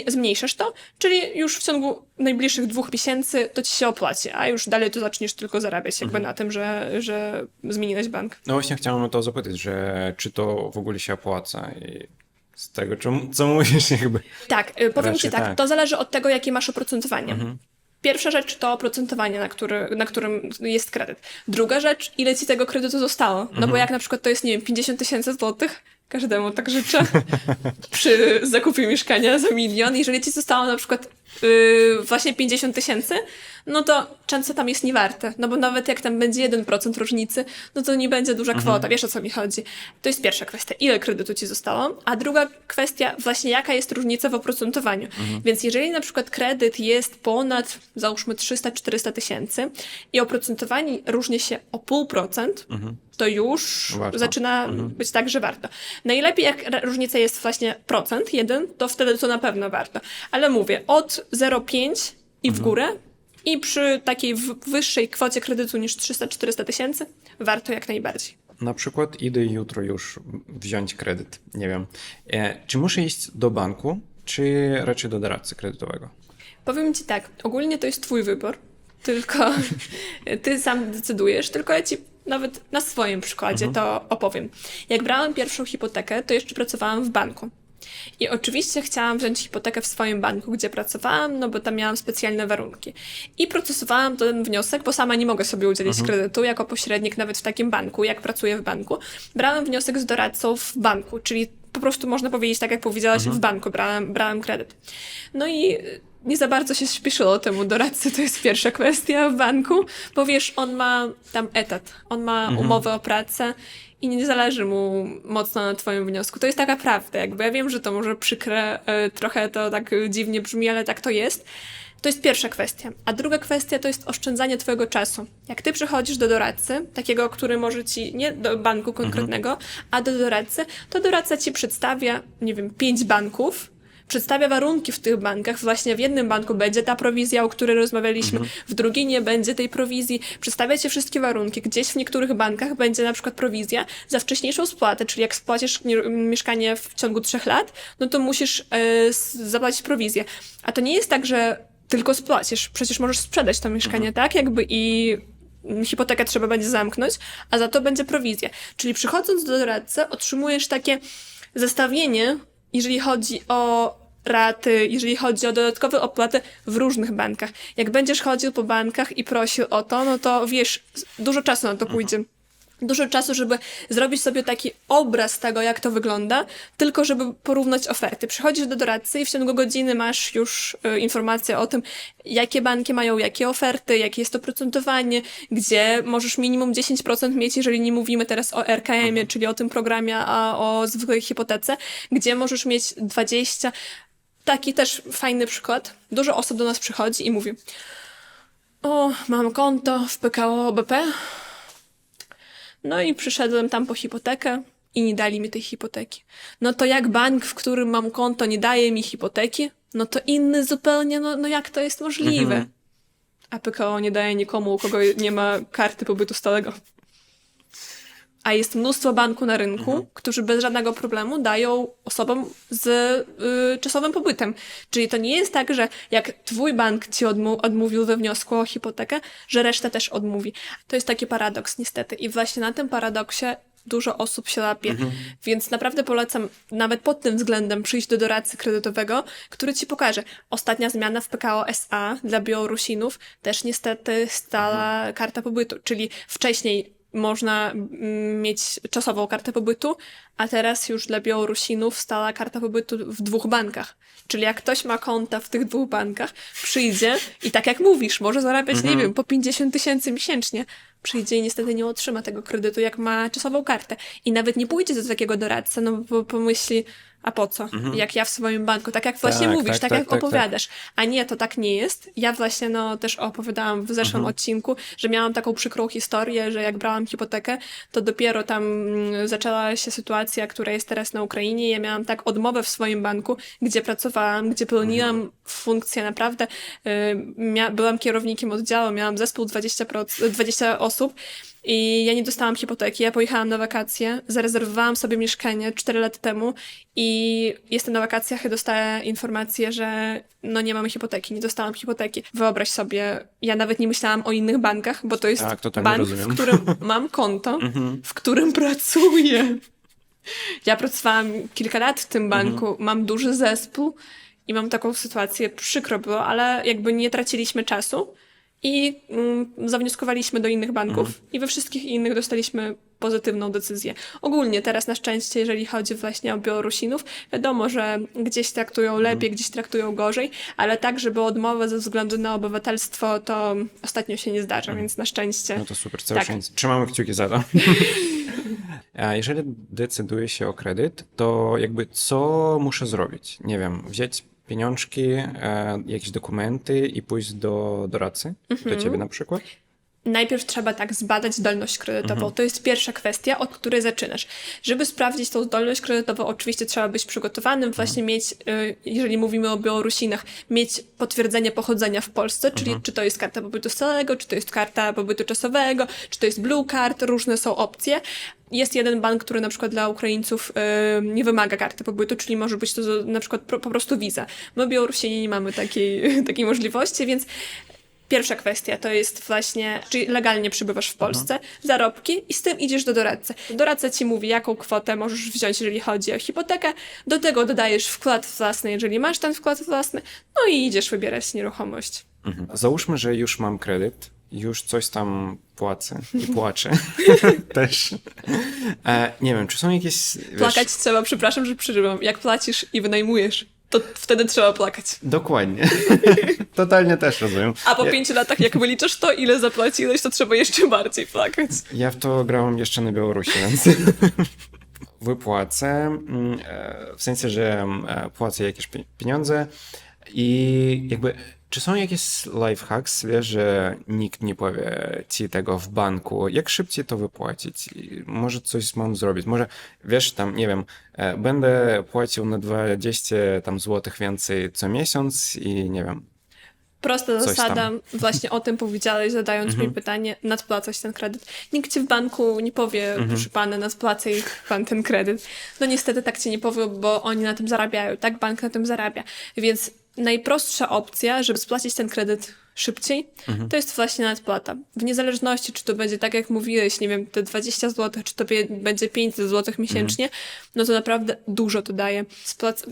zmniejszasz to, czyli już w ciągu najbliższych 2 miesięcy to ci się opłaci, a już dalej to zaczniesz tylko zarabiać jakby na tym, że zmieniłeś bank. No właśnie chciałem o to zapytać, że czy to w ogóle się opłaca i z tego, co mówisz jakby. Tak, powiem ci tak, tak. to zależy od tego, jakie masz oprocentowanie. Pierwsza rzecz to oprocentowanie, na którym jest kredyt. Druga rzecz, ile ci tego kredytu zostało. No bo jak na przykład to jest, nie wiem, 50 000 złotych, każdemu tak życzę, przy zakupie mieszkania za 1 000 000. Jeżeli ci zostało na przykład właśnie 50 000, no to często tam jest niewarte. No bo nawet jak tam będzie 1% różnicy, no to nie będzie duża kwota. Wiesz, o co mi chodzi. To jest pierwsza kwestia. Ile kredytu ci zostało? A druga kwestia, właśnie jaka jest różnica w oprocentowaniu. Więc jeżeli na przykład kredyt jest ponad, załóżmy 300-400 tysięcy i oprocentowanie różni się o 0,5%, to już Warto. zaczyna być tak, że warto. Najlepiej jak różnica jest właśnie 1%, to wtedy to na pewno warto. Ale mówię, od 0,5 i w górę i przy takiej wyższej kwocie kredytu niż 300-400 tysięcy warto jak najbardziej. Na przykład idę jutro już wziąć kredyt, nie wiem. Czy muszę iść do banku, czy raczej do doradcy kredytowego? Powiem ci tak, ogólnie to jest twój wybór, tylko ty sam decydujesz, tylko ja ci nawet na swoim przykładzie to opowiem. Jak brałam pierwszą hipotekę, to jeszcze pracowałam w banku. I oczywiście chciałam wziąć hipotekę w swoim banku, gdzie pracowałam, no bo tam miałam specjalne warunki. I procesowałam ten wniosek, bo sama nie mogę sobie udzielić kredytu jako pośrednik nawet w takim banku, jak pracuję w banku. Brałam wniosek z doradcą w banku, czyli po prostu można powiedzieć, tak jak powiedziałaś, w banku brałam kredyt. No i nie za bardzo się śpieszyło temu doradcy, to jest pierwsza kwestia w banku, bo wiesz, on ma tam etat, on ma umowę o pracę i nie zależy mu mocno na twoim wniosku. To jest taka prawda, jakby ja wiem, że to może przykre, trochę to tak dziwnie brzmi, ale tak to jest. To jest pierwsza kwestia. A druga kwestia to jest oszczędzanie twojego czasu. Jak ty przychodzisz do doradcy, takiego, który może ci, nie do banku konkretnego, a do doradcy, to doradca ci przedstawia, nie wiem, 5 banków, przedstawia warunki w tych bankach. Właśnie w jednym banku będzie ta prowizja, o której rozmawialiśmy, w drugim nie będzie tej prowizji. Przedstawia ci wszystkie warunki. Gdzieś w niektórych bankach będzie na przykład prowizja za wcześniejszą spłatę, czyli jak spłacisz mieszkanie w ciągu 3 lat, no to musisz zapłacić prowizję. A to nie jest tak, że tylko spłacisz. Przecież możesz sprzedać to mieszkanie, tak? Jakby i hipotekę trzeba będzie zamknąć, a za to będzie prowizja. Czyli przychodząc do doradcy otrzymujesz takie zestawienie, jeżeli chodzi o raty, jeżeli chodzi o dodatkowe opłaty w różnych bankach. Jak będziesz chodził po bankach i prosił o to, no to wiesz, dużo czasu na to pójdzie. Dużo czasu, żeby zrobić sobie taki obraz tego, jak to wygląda, tylko żeby porównać oferty. Przychodzisz do doradcy i w ciągu godziny masz już informację o tym, jakie banki mają jakie oferty, jakie jest oprocentowanie, gdzie możesz minimum 10% mieć, jeżeli nie mówimy teraz o RKM-ie, czyli o tym programie, a o zwykłej hipotece, gdzie możesz mieć 20%. Taki też fajny przykład. Dużo osób do nas przychodzi i mówi: o, mam konto w PKO BP, no i przyszedłem tam po hipotekę i nie dali mi tej hipoteki. No to jak bank, w którym mam konto, nie daje mi hipoteki, no to inny zupełnie, no jak to jest możliwe? a PKO nie daje nikomu, u kogo nie ma karty pobytu stałego. A jest mnóstwo banków na rynku, którzy bez żadnego problemu dają osobom z czasowym pobytem. Czyli to nie jest tak, że jak twój bank ci odmówił we wniosku o hipotekę, że reszta też odmówi. To jest taki paradoks niestety. I właśnie na tym paradoksie dużo osób się łapie. Więc naprawdę polecam nawet pod tym względem przyjść do doradcy kredytowego, który ci pokaże. Ostatnia zmiana w PKO SA dla Białorusinów też niestety stała karta pobytu. Czyli wcześniej można mieć czasową kartę pobytu, a teraz już dla Białorusinów stała karta pobytu w 2 bankach. Czyli jak ktoś ma konta w tych 2 bankach, przyjdzie i tak jak mówisz, może zarabiać, nie wiem, po 50 000 miesięcznie. Przyjdzie i niestety nie otrzyma tego kredytu, jak ma czasową kartę. I nawet nie pójdzie do takiego doradcy, no bo pomyśli, a po co? Jak ja w swoim banku, tak jak właśnie mówisz, tak jak opowiadasz. A nie, to tak nie jest. Ja właśnie też opowiadałam w zeszłym odcinku, że miałam taką przykrą historię, że jak brałam hipotekę, to dopiero tam zaczęła się sytuacja, która jest teraz na Ukrainie. Ja miałam tak odmowę w swoim banku, gdzie pracowałam, gdzie pełniłam funkcję naprawdę. Byłam kierownikiem oddziału, miałam zespół 20 osób. I ja nie dostałam hipoteki, ja pojechałam na wakacje, zarezerwowałam sobie mieszkanie 4 lata temu i jestem na wakacjach i dostaję informację, że no nie mamy hipoteki, nie dostałam hipoteki. Wyobraź sobie, ja nawet nie myślałam o innych bankach, bo to jest bank, w którym mam konto, w którym pracuję. Ja pracowałam kilka lat w tym banku, mam duży zespół i mam taką sytuację, przykro było, ale jakby nie traciliśmy czasu. I zawnioskowaliśmy do innych banków i we wszystkich innych dostaliśmy pozytywną decyzję. Ogólnie teraz na szczęście, jeżeli chodzi właśnie o Białorusinów, wiadomo, że gdzieś traktują lepiej, gdzieś traktują gorzej, ale tak, żeby odmowę ze względu na obywatelstwo, to ostatnio się nie zdarza, więc na szczęście. No to super, cały szczęście. Trzymamy kciuki za to. A jeżeli decyduję się o kredyt, to jakby co muszę zrobić? Nie wiem, wziąć pieniążki, jakieś dokumenty i pójść do doradcy, do ciebie na przykład? Najpierw trzeba tak zbadać zdolność kredytową. To jest pierwsza kwestia, od której zaczynasz. Żeby sprawdzić tą zdolność kredytową, oczywiście trzeba być przygotowanym, właśnie mieć, jeżeli mówimy o Białorusinach, mieć potwierdzenie pochodzenia w Polsce, czyli czy to jest karta pobytu stałego, czy to jest karta pobytu czasowego, czy to jest Blue Card, różne są opcje. Jest jeden bank, który na przykład dla Ukraińców nie wymaga karty pobytu, czyli może być to na przykład po prostu wiza. My Białorusini nie mamy takiej możliwości, więc pierwsza kwestia to jest właśnie, czy legalnie przybywasz w Polsce, zarobki i z tym idziesz do doradcy. Doradca ci mówi, jaką kwotę możesz wziąć, jeżeli chodzi o hipotekę, do tego dodajesz wkład własny, jeżeli masz ten wkład własny, no i idziesz wybierać nieruchomość. Załóżmy, że już mam kredyt, już coś tam płacę i płaczę też. Nie wiem, czy są jakieś... Plakać trzeba, przepraszam, że przerywam. Jak płacisz i wynajmujesz, to wtedy trzeba plakać. Dokładnie. Totalnie też rozumiem. A po 5 latach, jak wyliczasz to, ile zapłaciłeś, to trzeba jeszcze bardziej plakać. Ja w to grałem jeszcze na Białorusi, więc wypłacę, w sensie, że płacę jakieś pieniądze i jakby czy są jakieś lifehacks, wiesz, że nikt nie powie ci tego w banku, jak szybciej to wypłacić? Może coś mam zrobić, może wiesz, tam, nie wiem, będę płacił na 20 tam złotych więcej co miesiąc i nie wiem. Prosta zasada, właśnie o tym powiedziałeś, zadając mi pytanie, nadpłacać ten kredyt. Nikt ci w banku nie powie, proszę pana, nadpłacaj pan ten kredyt. No niestety tak ci nie powie, bo oni na tym zarabiają, tak? Bank na tym zarabia. Więc najprostsza opcja, żeby spłacić ten kredyt szybciej, to jest właśnie nadpłata. W niezależności, czy to będzie tak, jak mówiłeś, nie wiem, te 20 zł, czy to będzie 500 zł miesięcznie, no to naprawdę dużo to daje.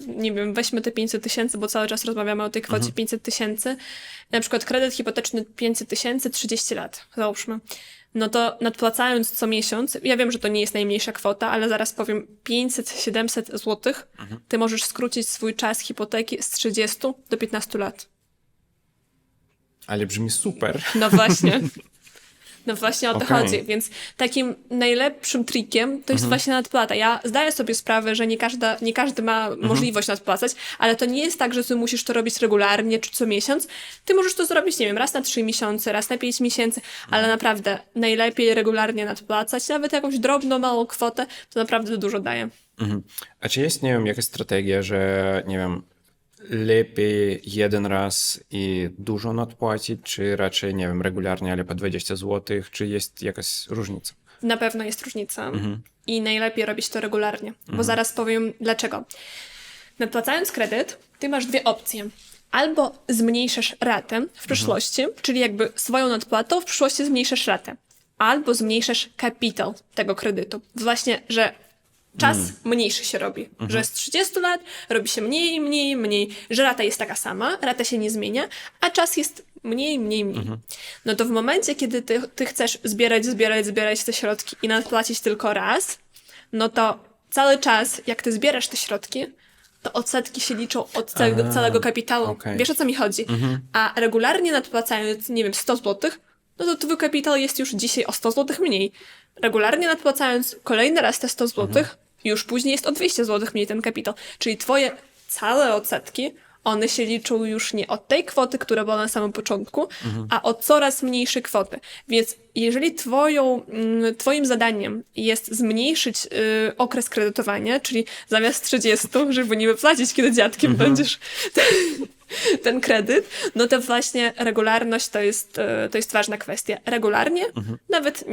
Nie wiem, weźmy te 500 000, bo cały czas rozmawiamy o tej kwocie 500 000. Na przykład kredyt hipoteczny 500 000, 30 lat, załóżmy. No to nadpłacając co miesiąc, ja wiem, że to nie jest najmniejsza kwota, ale zaraz powiem 500-700 zł, ty możesz skrócić swój czas hipoteki z 30 do 15 lat. Ale brzmi super. No właśnie. No właśnie o to chodzi. Więc takim najlepszym trikiem to jest właśnie nadpłata. Ja zdaję sobie sprawę, że nie każdy ma możliwość nadpłacać, ale to nie jest tak, że ty musisz to robić regularnie czy co miesiąc. Ty możesz to zrobić, nie wiem, raz na 3 miesiące, raz na 5 miesięcy, ale naprawdę najlepiej regularnie nadpłacać. Nawet jakąś drobną, małą kwotę, to naprawdę dużo daje. A czy jest, nie wiem, jakaś strategia, że, nie wiem, lepiej jeden raz i dużo nadpłacić, czy raczej, nie wiem, regularnie, ale po 20 zł, czy jest jakaś różnica? Na pewno jest różnica i najlepiej robić to regularnie, bo zaraz powiem dlaczego. Nadpłacając kredyt, ty masz dwie opcje. Albo zmniejszasz ratę w przyszłości, czyli jakby swoją nadpłatą w przyszłości zmniejszasz ratę. Albo zmniejszasz kapitał tego kredytu. Właśnie, że czas mniejszy się robi. Że z 30 lat robi się mniej, mniej, mniej. Że rata jest taka sama, rata się nie zmienia, a czas jest mniej, mniej, mniej. No to w momencie, kiedy ty chcesz zbierać te środki i nadpłacić tylko raz, no to cały czas, jak ty zbierasz te środki, to odsetki się liczą od całego kapitału. okej. Wiesz, o co mi chodzi? A regularnie nadpłacając, nie wiem, 100 zł, no to twój kapitał jest już dzisiaj o 100 zł mniej. Regularnie nadpłacając kolejny raz te 100 zł, już później jest o 200 zł mniej ten kapitał. Czyli twoje całe odsetki, one się liczą już nie od tej kwoty, która była na samym początku, a od coraz mniejszej kwoty. Więc jeżeli twoim zadaniem jest zmniejszyć okres kredytowania, czyli zamiast 30, żeby nie wypłacić, kiedy dziadkiem będziesz ten kredyt, no to właśnie regularność to jest ważna kwestia. Regularnie, nawet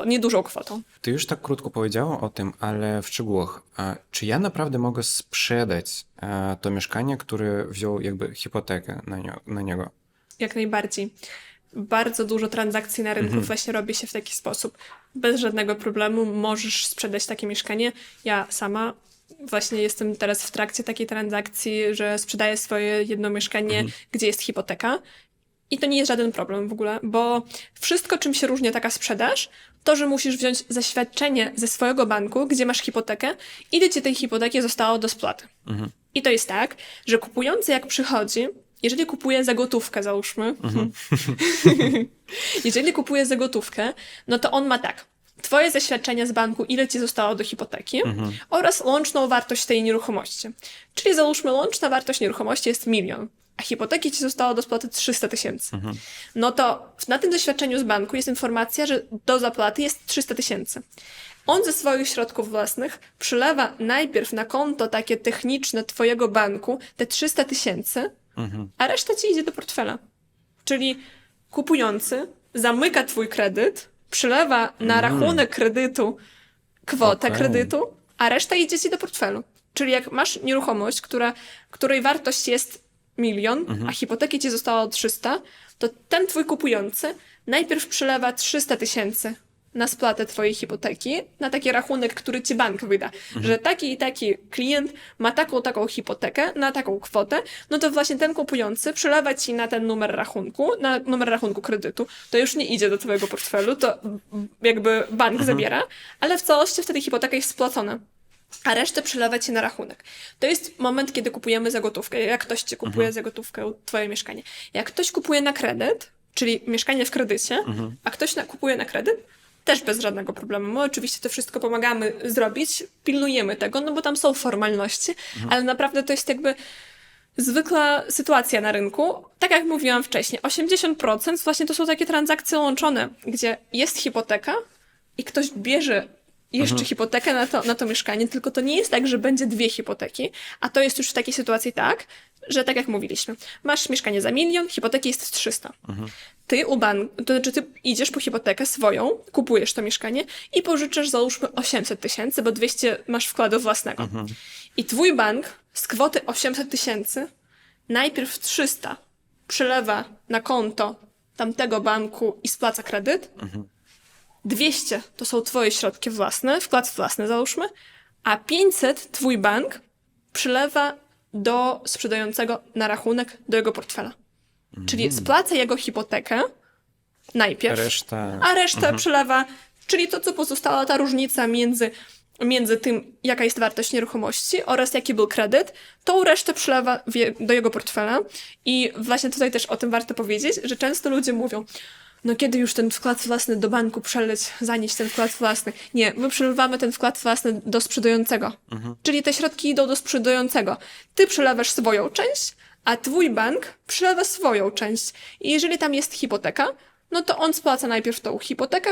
niedużą kwotą. Ty już tak krótko powiedziała o tym, ale w szczegółach. A czy ja naprawdę mogę sprzedać to mieszkanie, które wziął jakby hipotekę na niego? Jak najbardziej. Bardzo dużo transakcji na rynku właśnie robi się w taki sposób. Bez żadnego problemu możesz sprzedać takie mieszkanie. Ja sama właśnie jestem teraz w trakcie takiej transakcji, że sprzedaję swoje jedno mieszkanie, gdzie jest hipoteka. I to nie jest żaden problem w ogóle, bo wszystko, czym się różni taka sprzedaż, to, że musisz wziąć zaświadczenie ze swojego banku, gdzie masz hipotekę, ile ci tej hipoteki zostało do spłaty. I to jest tak, że kupujący jak przychodzi, jeżeli kupuje za gotówkę, załóżmy, jeżeli kupuje za gotówkę, no to on ma tak, twoje zaświadczenie z banku, ile ci zostało do hipoteki oraz łączną wartość tej nieruchomości. Czyli załóżmy, łączna wartość nieruchomości jest 1 000 000, a hipoteki ci zostało do spłaty 300 000. No to na tym zaświadczeniu z banku jest informacja, że do zapłaty jest 300 000. On ze swoich środków własnych przylewa najpierw na konto takie techniczne twojego banku te 300 000, a reszta ci idzie do portfela. Czyli kupujący zamyka twój kredyt, przylewa na rachunek kredytu kwotę kredytu, a reszta idzie ci do portfelu. Czyli jak masz nieruchomość, której wartość jest 1 000 000, a hipoteki ci zostało 300, to ten twój kupujący najpierw przylewa 300 000 na spłatę twojej hipoteki, na taki rachunek, który ci bank wyda, że taki i taki klient ma taką hipotekę na taką kwotę, no to właśnie ten kupujący przylewa ci na ten numer rachunku kredytu. To już nie idzie do twojego portfelu, to jakby bank zabiera, ale w całości wtedy hipoteka jest spłacona, a resztę przylewa ci na rachunek. To jest moment, kiedy kupujemy za gotówkę. Jak ktoś ci kupuje za gotówkę twoje mieszkanie. Jak ktoś kupuje na kredyt, czyli mieszkanie w kredycie, a ktoś kupuje na kredyt, też bez żadnego problemu. My oczywiście to wszystko pomagamy zrobić, pilnujemy tego, no bo tam są formalności, ale naprawdę to jest jakby zwykła sytuacja na rynku. Tak jak mówiłam wcześniej, 80% właśnie to są takie transakcje łączone, gdzie jest hipoteka i ktoś bierze jeszcze hipotekę na to mieszkanie, tylko to nie jest tak, że będzie 2 hipoteki, a to jest już w takiej sytuacji tak, że tak jak mówiliśmy, masz mieszkanie za 1 000 000, hipoteki jest 300. Ty to znaczy ty idziesz po hipotekę swoją, kupujesz to mieszkanie i pożyczasz załóżmy 800 000, bo 200 masz wkładu własnego. I twój bank z kwoty 800 000 najpierw 300 przelewa na konto tamtego banku i spłaca kredyt, 200 to są twoje środki własne, wkład własny załóżmy, a 500 twój bank przylewa do sprzedającego na rachunek do jego portfela. Czyli spłaca jego hipotekę najpierw, a resztę przylewa, czyli to, co pozostało, ta różnica między tym, jaka jest wartość nieruchomości oraz jaki był kredyt, tą resztę przylewa do jego portfela. I właśnie tutaj też o tym warto powiedzieć, że często ludzie mówią, no kiedy już ten wkład własny do banku zanieść ten wkład własny? Nie, my przelewamy ten wkład własny do sprzedającego. Czyli te środki idą do sprzedającego. Ty przelewasz swoją część, a twój bank przelewa swoją część. I jeżeli tam jest hipoteka, no to on spłaca najpierw tą hipotekę,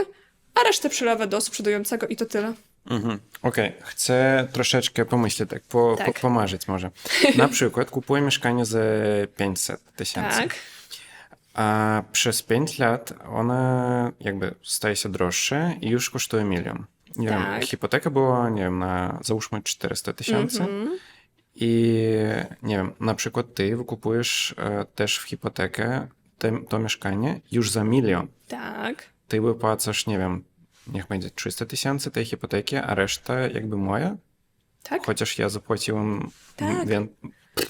a resztę przelewa do sprzedającego i to tyle. Okej, chcę troszeczkę pomyśleć, tak, Tak. pomarzyć może. Na przykład kupuję mieszkanie za 500 tysięcy, Tak, a przez 5 lat ona jakby staje się droższe i już kosztuje 1 000 000. Nie wiem, Tak. hipoteka była, nie wiem, na załóżmy 400 tysięcy i nie wiem, na przykład ty wykupujesz też w hipotekę to mieszkanie już za 1 000 000. tak. Ty wypłacasz, nie wiem, niech będzie 300 tysięcy tej hipoteki, a reszta jakby moja? Tak. Chociaż ja zapłaciłem... Tak. Wiem,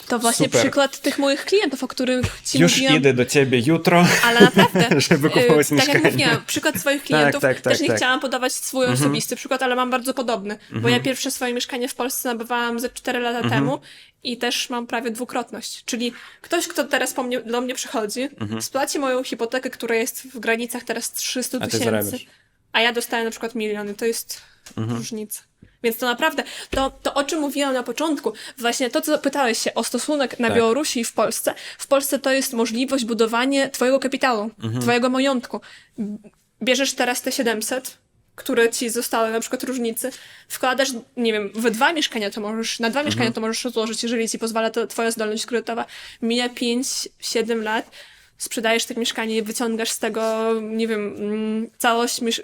To właśnie super. przykład tych moich klientów, o których ci Już mówiłam. idę do ciebie jutro, Ale naprawdę, żeby kupować tak jak mieszkanie. mówiłam, przykład swoich klientów, tak, też nie tak. chciałam podawać swój osobisty przykład, ale mam bardzo podobny, bo ja pierwsze swoje mieszkanie w Polsce nabywałam ze 4 lata temu i też mam prawie dwukrotność. Czyli ktoś, kto teraz do mnie przychodzi, spłaci moją hipotekę, która jest w granicach teraz 300 A ty tysięcy, zarabiasz. a ja dostaję na przykład 1 000 000. To jest różnica. Więc to naprawdę, to o czym mówiłam na początku, właśnie to, co pytałeś się o stosunek na Tak. Białorusi i w Polsce to jest możliwość budowania twojego kapitału, twojego majątku. Bierzesz teraz te 700, które ci zostały, na przykład różnicy, wkładasz, nie wiem, w 2 mieszkania to możesz, na 2 mieszkania to możesz rozłożyć, jeżeli ci pozwala to twoja zdolność kredytowa. Mija 5-7 lat, sprzedajesz to mieszkanie i wyciągasz z tego, nie wiem,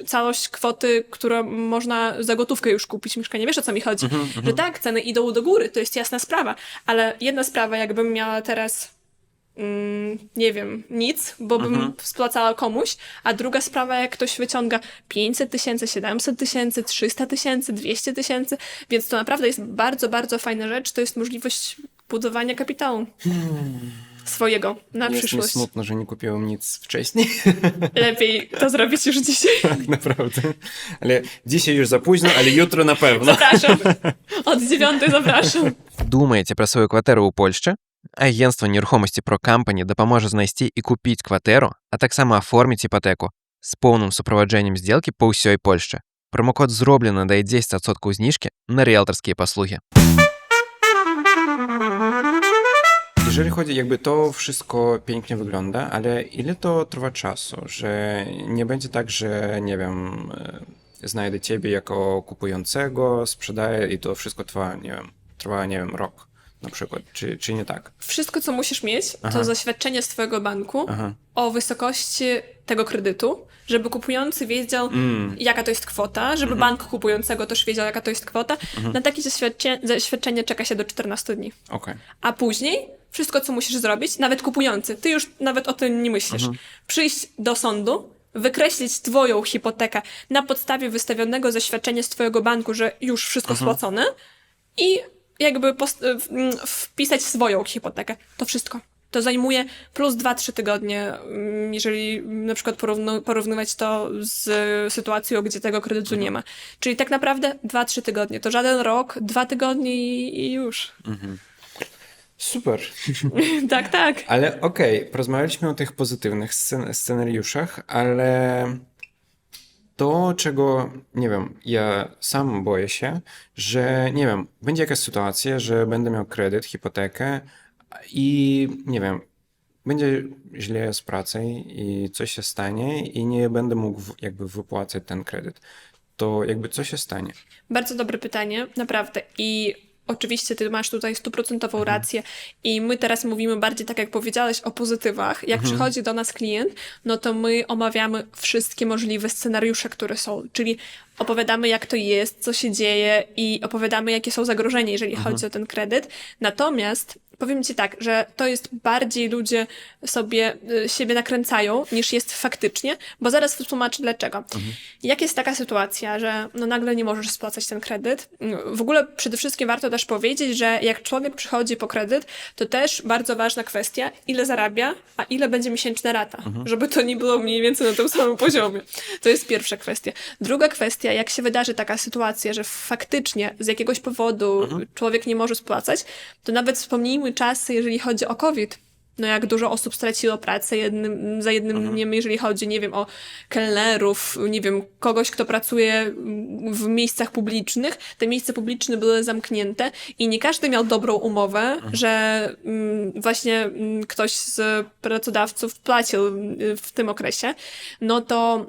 całość kwoty, którą można za gotówkę już kupić mieszkanie. Wiesz, o co mi chodzi? Że tak, ceny idą do góry, to jest jasna sprawa, ale jedna sprawa, jakbym miała teraz nie wiem, nic, bo bym spłacała komuś, a druga sprawa, jak ktoś wyciąga 500 tysięcy, 700 tysięcy, 300 tysięcy, 200 tysięcy, więc to naprawdę jest bardzo, bardzo fajna rzecz, to jest możliwość budowania kapitału swojego na Jest mi przyszłość. smutno, że nie kupiłem nic wcześniej. Lepiej to zrobić już dzisiaj. Tak naprawdę. Ale dzisiaj już za późno, ale jutro na pewno. Zapraszam. Od 9 zapraszam. Думаєте про свою квартиру у Польщі? Агентство нерухомості Pro Company допоможе знайти і купити квартиру, а так само оформити іпотеку з повним супроводженням зділки по всій Польщі. Промокод «Зроблено» дає 10% знижки на риэлторські послуги. Jeżeli chodzi, jakby to wszystko pięknie wygląda, ale ile to trwa czasu, że nie będzie tak, że nie wiem, znajdę ciebie jako kupującego, sprzedaję i to wszystko trwa, nie wiem, rok na przykład, czy nie tak? Wszystko, co musisz mieć, Aha. to zaświadczenie z twojego banku o wysokości tego kredytu, żeby kupujący wiedział, jaka to jest kwota, żeby bank kupującego też wiedział, jaka to jest kwota. Na takie zaświadczenie czeka się do 14 dni. Okej. A później wszystko, co musisz zrobić, nawet kupujący, ty już nawet o tym nie myślisz. Przyjść do sądu, wykreślić twoją hipotekę na podstawie wystawionego zaświadczenia z twojego banku, że już wszystko spłacone i jakby wpisać swoją hipotekę. To wszystko. To zajmuje plus 2-3 tygodnie, jeżeli na przykład porównywać to z sytuacją, gdzie tego kredytu nie ma. Czyli tak naprawdę 2-3 tygodnie. To żaden rok, 2 tygodnie i już. Super. Tak, tak. Ale okej, porozmawialiśmy o tych pozytywnych scenariuszach, ale to, czego, nie wiem, ja sam boję się, że, nie wiem, będzie jakaś sytuacja, że będę miał kredyt, hipotekę i, nie wiem, będzie źle z pracą i coś się stanie i nie będę mógł jakby wypłacać ten kredyt. To jakby co się stanie? Bardzo dobre pytanie, naprawdę. I oczywiście ty masz tutaj 100% rację i my teraz mówimy bardziej tak, jak powiedziałeś, o pozytywach. Jak przychodzi do nas klient, no to my omawiamy wszystkie możliwe scenariusze, które są. Czyli opowiadamy, jak to jest, co się dzieje i opowiadamy, jakie są zagrożenia, jeżeli chodzi o ten kredyt. Natomiast powiem ci tak, że to jest bardziej ludzie siebie nakręcają, niż jest faktycznie, bo zaraz wytłumaczę dlaczego. Jak jest taka sytuacja, że no nagle nie możesz spłacać ten kredyt? W ogóle przede wszystkim warto też powiedzieć, że jak człowiek przychodzi po kredyt, to też bardzo ważna kwestia, ile zarabia, a ile będzie miesięczna rata, żeby to nie było mniej więcej na tym samym poziomie. To jest pierwsza kwestia. Druga kwestia, jak się wydarzy taka sytuacja, że faktycznie z jakiegoś powodu człowiek nie może spłacać, to nawet wspomnijmy czasy, jeżeli chodzi o COVID. No jak dużo osób straciło pracę za jednym dniem, jeżeli chodzi, nie wiem, o kelnerów, nie wiem, kogoś, kto pracuje w miejscach publicznych. Te miejsca publiczne były zamknięte i nie każdy miał dobrą umowę, że właśnie ktoś z pracodawców płacił w tym okresie. No to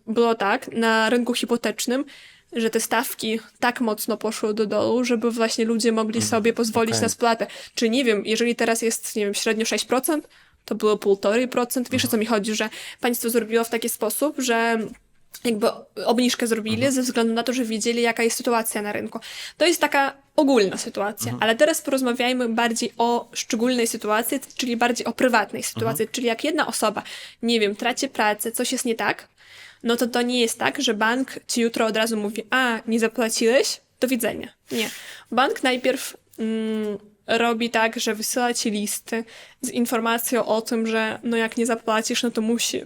było tak, na rynku hipotecznym że te stawki tak mocno poszły do dołu, żeby właśnie ludzie mogli sobie pozwolić okej. na spłatę. Czy nie wiem, jeżeli teraz jest, nie wiem, średnio 6%, to było 1,5%. Wiesz, o co mi chodzi, że państwo zrobiło w taki sposób, że jakby obniżkę zrobili ze względu na to, że wiedzieli, jaka jest sytuacja na rynku. To jest taka ogólna sytuacja, ale teraz porozmawiajmy bardziej o szczególnej sytuacji, czyli bardziej o prywatnej sytuacji, czyli jak jedna osoba, nie wiem, traci pracę, coś jest nie tak, no to nie jest tak, że bank ci jutro od razu mówi, a, nie zapłaciłeś? Do widzenia. Nie. Bank najpierw robi tak, że wysyła ci listy z informacją o tym, że no jak nie zapłacisz, no to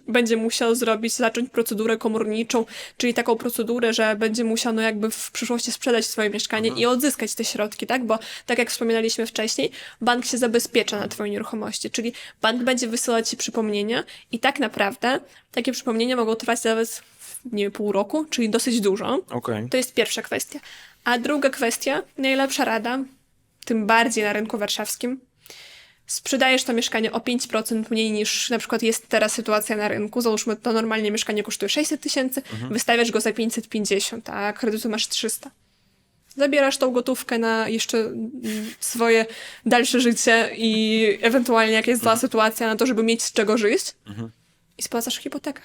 będzie musiał zacząć procedurę komorniczą, czyli taką procedurę, że będzie musiał no jakby w przyszłości sprzedać swoje mieszkanie i odzyskać te środki, tak? Bo tak jak wspominaliśmy wcześniej, bank się zabezpiecza na twoje nieruchomości, czyli bank będzie wysyłać ci przypomnienia i tak naprawdę takie przypomnienia mogą trwać nawet nie wiem, pół roku, czyli dosyć dużo. Okej. To jest pierwsza kwestia. A druga kwestia, najlepsza rada, tym bardziej na rynku warszawskim, sprzedajesz to mieszkanie o 5% mniej niż na przykład jest teraz sytuacja na rynku. Załóżmy, to normalnie mieszkanie kosztuje 600 tysięcy, wystawiasz go za 550, a kredytu masz 300. Zabierasz tą gotówkę na jeszcze swoje dalsze życie i ewentualnie jak jest zła sytuacja na to, żeby mieć z czego żyć i spłacasz hipotekę.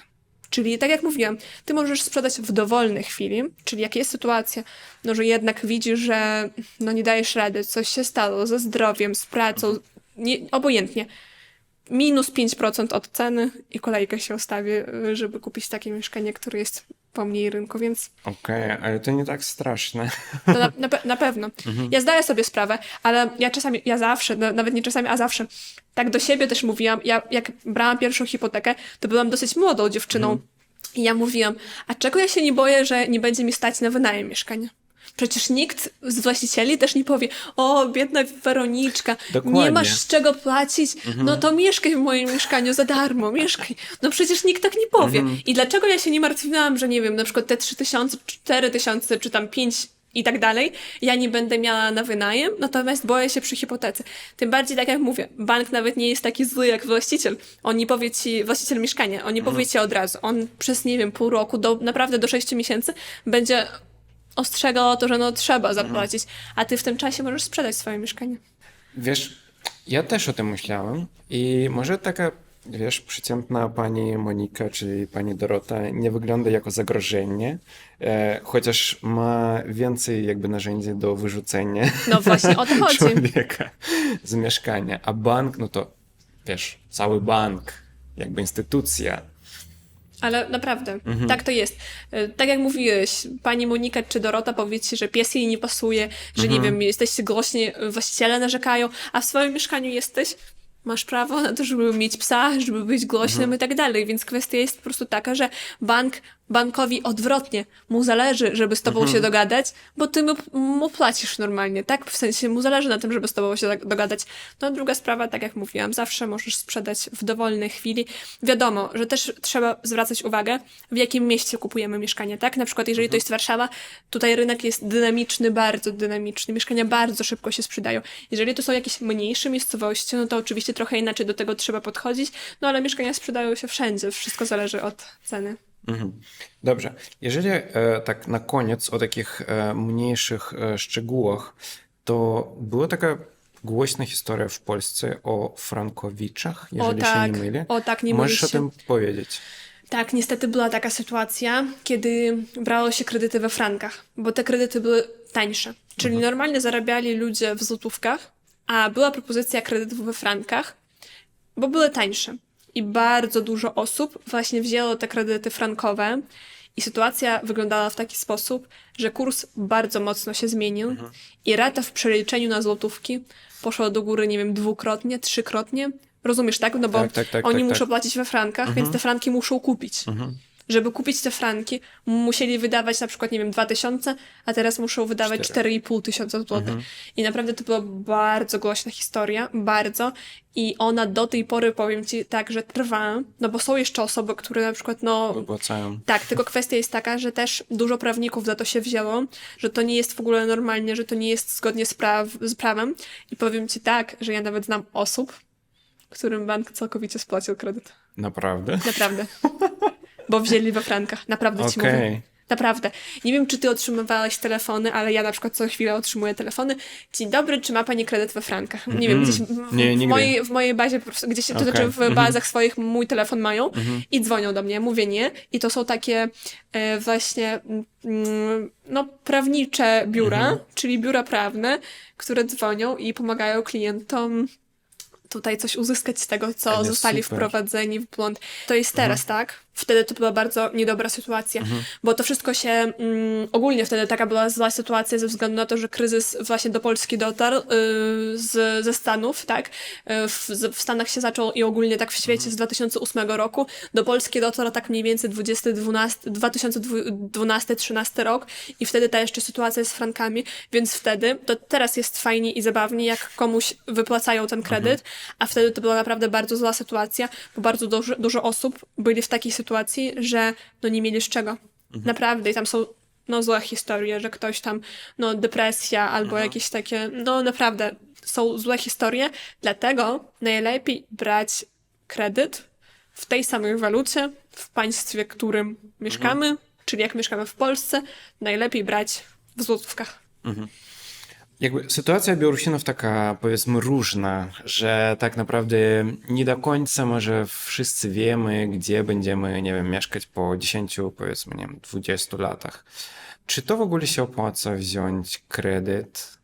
Czyli tak jak mówiłam, ty możesz sprzedać w dowolnej chwili, czyli jak jest sytuacja, no że jednak widzisz, że no nie dajesz rady, coś się stało ze zdrowiem, z pracą, obojętnie. Minus 5% od ceny i kolejkę się ustawi, żeby kupić takie mieszkanie, które jest pomniej rynku, więc Okej, ale to nie tak straszne. to na pewno. Ja zdaję sobie sprawę, ale ja zawsze, nawet nie czasami, a zawsze, tak do siebie też mówiłam, ja jak brałam pierwszą hipotekę, to byłam dosyć młodą dziewczyną i ja mówiłam, a czego ja się nie boję, że nie będzie mi stać na wynajem mieszkania? Przecież nikt z właścicieli też nie powie, o, biedna Weroniczka, Dokładnie. nie masz z czego płacić, no to mieszkaj w moim mieszkaniu za darmo, mieszkaj. No przecież nikt tak nie powie. I dlaczego ja się nie martwiłam, że nie wiem, na przykład te 3000, 4000 czy tam 5 i tak dalej, ja nie będę miała na wynajem, natomiast boję się przy hipotece. Tym bardziej, tak jak mówię, bank nawet nie jest taki zły jak właściciel. On nie powie ci, właściciel mieszkania, on nie powie ci od razu. On przez, nie wiem, pół roku, naprawdę do 6 miesięcy będzie ostrzegał o to, że no trzeba zapłacić, a ty w tym czasie możesz sprzedać swoje mieszkanie. Wiesz, ja też o tym myślałem i może taka, wiesz, przeciętna pani Monika, czyli pani Dorota nie wygląda jako zagrożenie, chociaż ma więcej jakby narzędzi do wyrzucenia No właśnie o to chodzi. człowieka z mieszkania, a bank, no to wiesz, cały bank, jakby instytucja. Ale naprawdę, tak to jest. Tak jak mówiłeś, pani Monika czy Dorota powie ci, że pies jej nie pasuje, że nie wiem, jesteście głośni, właściciele narzekają, a w swoim mieszkaniu masz prawo na to, żeby mieć psa, żeby być głośnym i tak dalej. Więc kwestia jest po prostu taka, że bankowi odwrotnie, mu zależy, żeby z tobą się dogadać, bo ty mu płacisz normalnie, tak? W sensie mu zależy na tym, żeby z tobą się dogadać. No druga sprawa, tak jak mówiłam, zawsze możesz sprzedać w dowolnej chwili. Wiadomo, że też trzeba zwracać uwagę, w jakim mieście kupujemy mieszkanie, tak? Na przykład jeżeli to jest Warszawa, tutaj rynek jest dynamiczny, bardzo dynamiczny. Mieszkania bardzo szybko się sprzedają. Jeżeli to są jakieś mniejsze miejscowości, no to oczywiście trochę inaczej do tego trzeba podchodzić, no ale mieszkania sprzedają się wszędzie. Wszystko zależy od ceny. Dobrze. Jeżeli tak na koniec o takich mniejszych szczegółach, to była taka głośna historia w Polsce o Frankowiczach, jeżeli się nie mylę. O tak, nie Możesz mylisz o tym powiedzieć? Tak, niestety była taka sytuacja, kiedy brało się kredyty we frankach, bo te kredyty były tańsze. Czyli normalnie zarabiali ludzie w złotówkach, a była propozycja kredytów we frankach, bo były tańsze. I bardzo dużo osób właśnie wzięło te kredyty frankowe i sytuacja wyglądała w taki sposób, że kurs bardzo mocno się zmienił i rata w przeliczeniu na złotówki poszła do góry, nie wiem, dwukrotnie, trzykrotnie. Rozumiesz, tak? No bo oni muszą płacić we frankach, więc te franki muszą kupić. Żeby kupić te franki, musieli wydawać na przykład, nie wiem, 2000, a teraz muszą wydawać 4500 złotych. I naprawdę to była bardzo głośna historia, bardzo. I ona do tej pory, powiem ci, tak, że trwa, no bo są jeszcze osoby, które na przykład, no... Wypłacają. Tak, tylko kwestia jest taka, że też dużo prawników za to się wzięło, że to nie jest w ogóle normalnie, że to nie jest zgodnie z prawem. I powiem ci tak, że ja nawet znam osób, którym bank całkowicie spłacił kredyt. Naprawdę? Naprawdę. Bo wzięli we frankach. Naprawdę ci mówię. Naprawdę. Nie wiem, czy ty otrzymywałeś telefony, ale ja na przykład co chwilę otrzymuję telefony. Dzień dobry, czy ma pani kredyt we frankach? Nie wiem, gdzieś Nie, w, nigdy. w mojej bazie, po prostu, gdzieś, to Okej. znaczy w bazach swoich mój telefon mają i dzwonią do mnie. Mówię nie. I to są takie właśnie no, prawnicze biura, czyli biura prawne, które dzwonią i pomagają klientom tutaj coś uzyskać z tego, co Ale zostali super. wprowadzeni w błąd. To jest teraz, tak? Wtedy to była bardzo niedobra sytuacja, bo to wszystko się, ogólnie wtedy taka była zła sytuacja ze względu na to, że kryzys właśnie do Polski dotarł ze Stanów, tak? W Stanach się zaczął i ogólnie tak w świecie z 2008 roku. Do Polski dotarł tak mniej więcej 2012-13 rok i wtedy ta jeszcze sytuacja z frankami, więc wtedy, to teraz jest fajnie i zabawnie, jak komuś wypłacają ten kredyt, a wtedy to była naprawdę bardzo zła sytuacja, bo bardzo dużo osób byli w takiej sytuacji, że no nie mieli z czego. Naprawdę. I tam są no złe historie, że ktoś tam, no depresja albo jakieś takie, no naprawdę są złe historie. Dlatego najlepiej brać kredyt w tej samej walucie, w państwie, w którym mieszkamy, czyli jak mieszkamy w Polsce, najlepiej brać w złotówkach. Jakby sytuacja Białorusinów taka, powiedzmy, różna, że tak naprawdę nie do końca może wszyscy wiemy, gdzie będziemy, nie wiem, mieszkać po 10, powiedzmy, nie wiem, 20 latach. Czy to w ogóle się opłaca wziąć kredyt,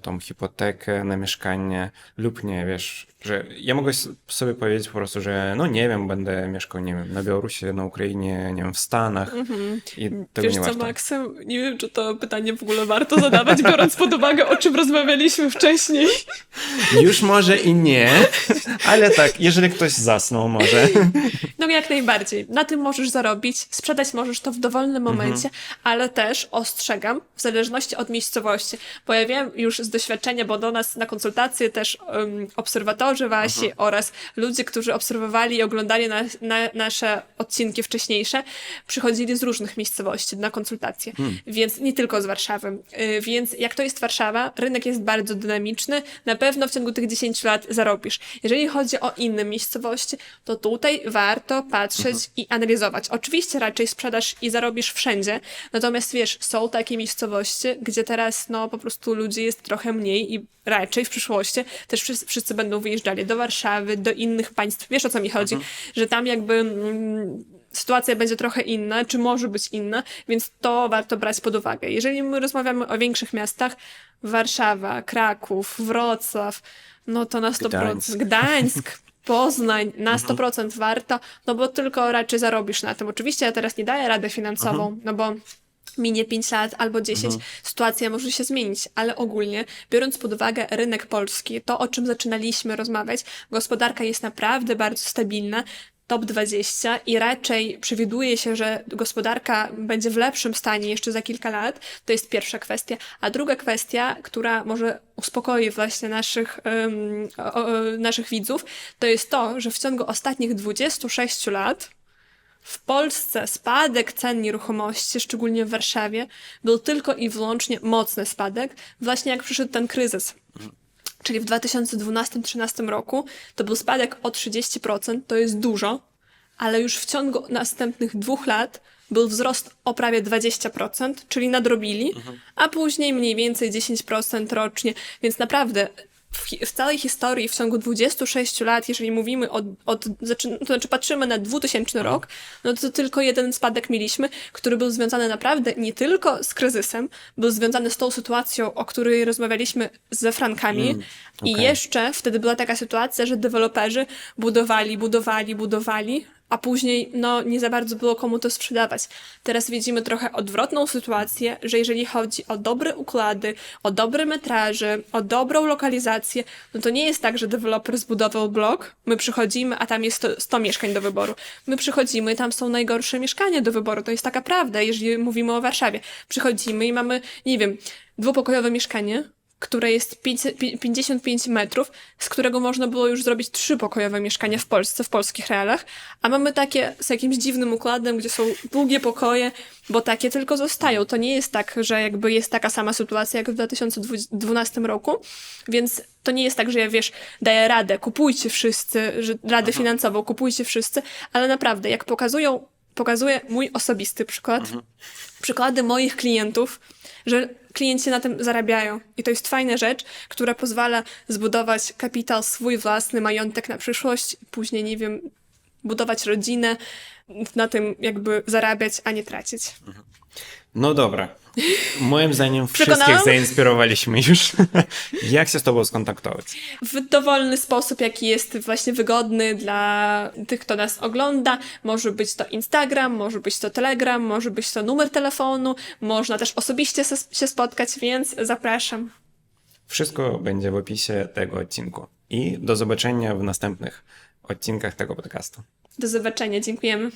tą hipotekę na mieszkanie lub nie, wiesz, że ja mogę sobie powiedzieć po prostu, że no nie wiem, będę mieszkał, nie wiem, na Białorusi, na Ukrainie, nie wiem, w Stanach i tego Wiesz nie co, warto. Maksym, nie wiem, czy to pytanie w ogóle warto zadawać, biorąc pod uwagę, o czym rozmawialiśmy wcześniej. Już może i nie, ale tak, jeżeli ktoś zasnął może. No jak najbardziej. Na tym możesz zarobić, sprzedać możesz to w dowolnym momencie, ale też ostrzegam, w zależności od miejscowości. Bo ja wiem już z doświadczenia, bo do nas na konsultacje też obserwatorzy wasi oraz ludzie, którzy obserwowali i oglądali nasze odcinki wcześniejsze, przychodzili z różnych miejscowości na konsultacje, więc nie tylko z Warszawy. Więc jak to jest Warszawa, rynek jest bardzo dynamiczny, na pewno w ciągu tych 10 lat zarobisz. Jeżeli chodzi o inne miejscowości, to tutaj warto patrzeć i analizować. Oczywiście raczej sprzedasz i zarobisz wszędzie, natomiast wiesz, są takie miejscowości, gdzie teraz no po prostu ludzi jest trochę mniej i raczej w przyszłości też wszyscy będą wyjeżdżali do Warszawy, do innych państw. Wiesz, o co mi chodzi? Że tam jakby sytuacja będzie trochę inna, czy może być inna, więc to warto brać pod uwagę. Jeżeli my rozmawiamy o większych miastach, Warszawa, Kraków, Wrocław, no to na 100%. Gdańsk. Poznań na 100% warto, no bo tylko raczej zarobisz na tym. Oczywiście ja teraz nie daję radę finansową, no bo minie 5 lat albo 10, sytuacja może się zmienić, ale ogólnie, biorąc pod uwagę rynek polski, to o czym zaczynaliśmy rozmawiać, gospodarka jest naprawdę bardzo stabilna, top 20 i raczej przewiduje się, że gospodarka będzie w lepszym stanie jeszcze za kilka lat. To jest pierwsza kwestia. A druga kwestia, która może uspokoi właśnie naszych widzów, to jest to, że w ciągu ostatnich 26 lat w Polsce spadek cen nieruchomości, szczególnie w Warszawie, był tylko i wyłącznie mocny spadek, właśnie jak przyszedł ten kryzys. Czyli w 2012-2013 roku to był spadek o 30%, to jest dużo, ale już w ciągu następnych 2 lat był wzrost o prawie 20%, czyli nadrobili, a później mniej więcej 10% rocznie, więc naprawdę w całej historii w ciągu 26 lat, jeżeli mówimy to znaczy patrzymy na 2000 rok, no to tylko jeden spadek mieliśmy, który był związany naprawdę nie tylko z kryzysem, był związany z tą sytuacją, o której rozmawialiśmy ze frankami i jeszcze wtedy była taka sytuacja, że deweloperzy budowali, a później no nie za bardzo było komu to sprzedawać. Teraz widzimy trochę odwrotną sytuację, że jeżeli chodzi o dobre układy, o dobre metraże, o dobrą lokalizację, no to nie jest tak, że deweloper zbudował blok, my przychodzimy, a tam jest 100 mieszkań do wyboru. My przychodzimy, tam są najgorsze mieszkania do wyboru. To jest taka prawda, jeżeli mówimy o Warszawie. Przychodzimy i mamy, nie wiem, 2-pokojowe mieszkanie, które jest 55 metrów, z którego można było już zrobić 3-pokojowe mieszkanie w Polsce, w polskich realach, a mamy takie z jakimś dziwnym układem, gdzie są długie pokoje, bo takie tylko zostają. To nie jest tak, że jakby jest taka sama sytuacja jak w 2012 roku, więc to nie jest tak, że ja daję radę, kupujcie wszyscy, że radę finansową, kupujcie wszyscy, ale naprawdę, jak pokazują pokazuję mój osobisty przykład, przykłady moich klientów, że klienci na tym zarabiają. I to jest fajna rzecz, która pozwala zbudować kapitał swój własny, majątek na przyszłość, później, nie wiem, budować rodzinę, na tym jakby zarabiać, a nie tracić. No dobra. Moim zdaniem wszystkich Przekonałam? zainspirowaliśmy już. Jak się z tobą skontaktować? W dowolny sposób, jaki jest właśnie wygodny dla tych, kto nas ogląda. Może być to Instagram, może być to Telegram, może być to numer telefonu, można też osobiście się spotkać, więc zapraszam. Wszystko będzie w opisie tego odcinku. I do zobaczenia w następnych odcinkach tego podcastu. Do zobaczenia, dziękujemy.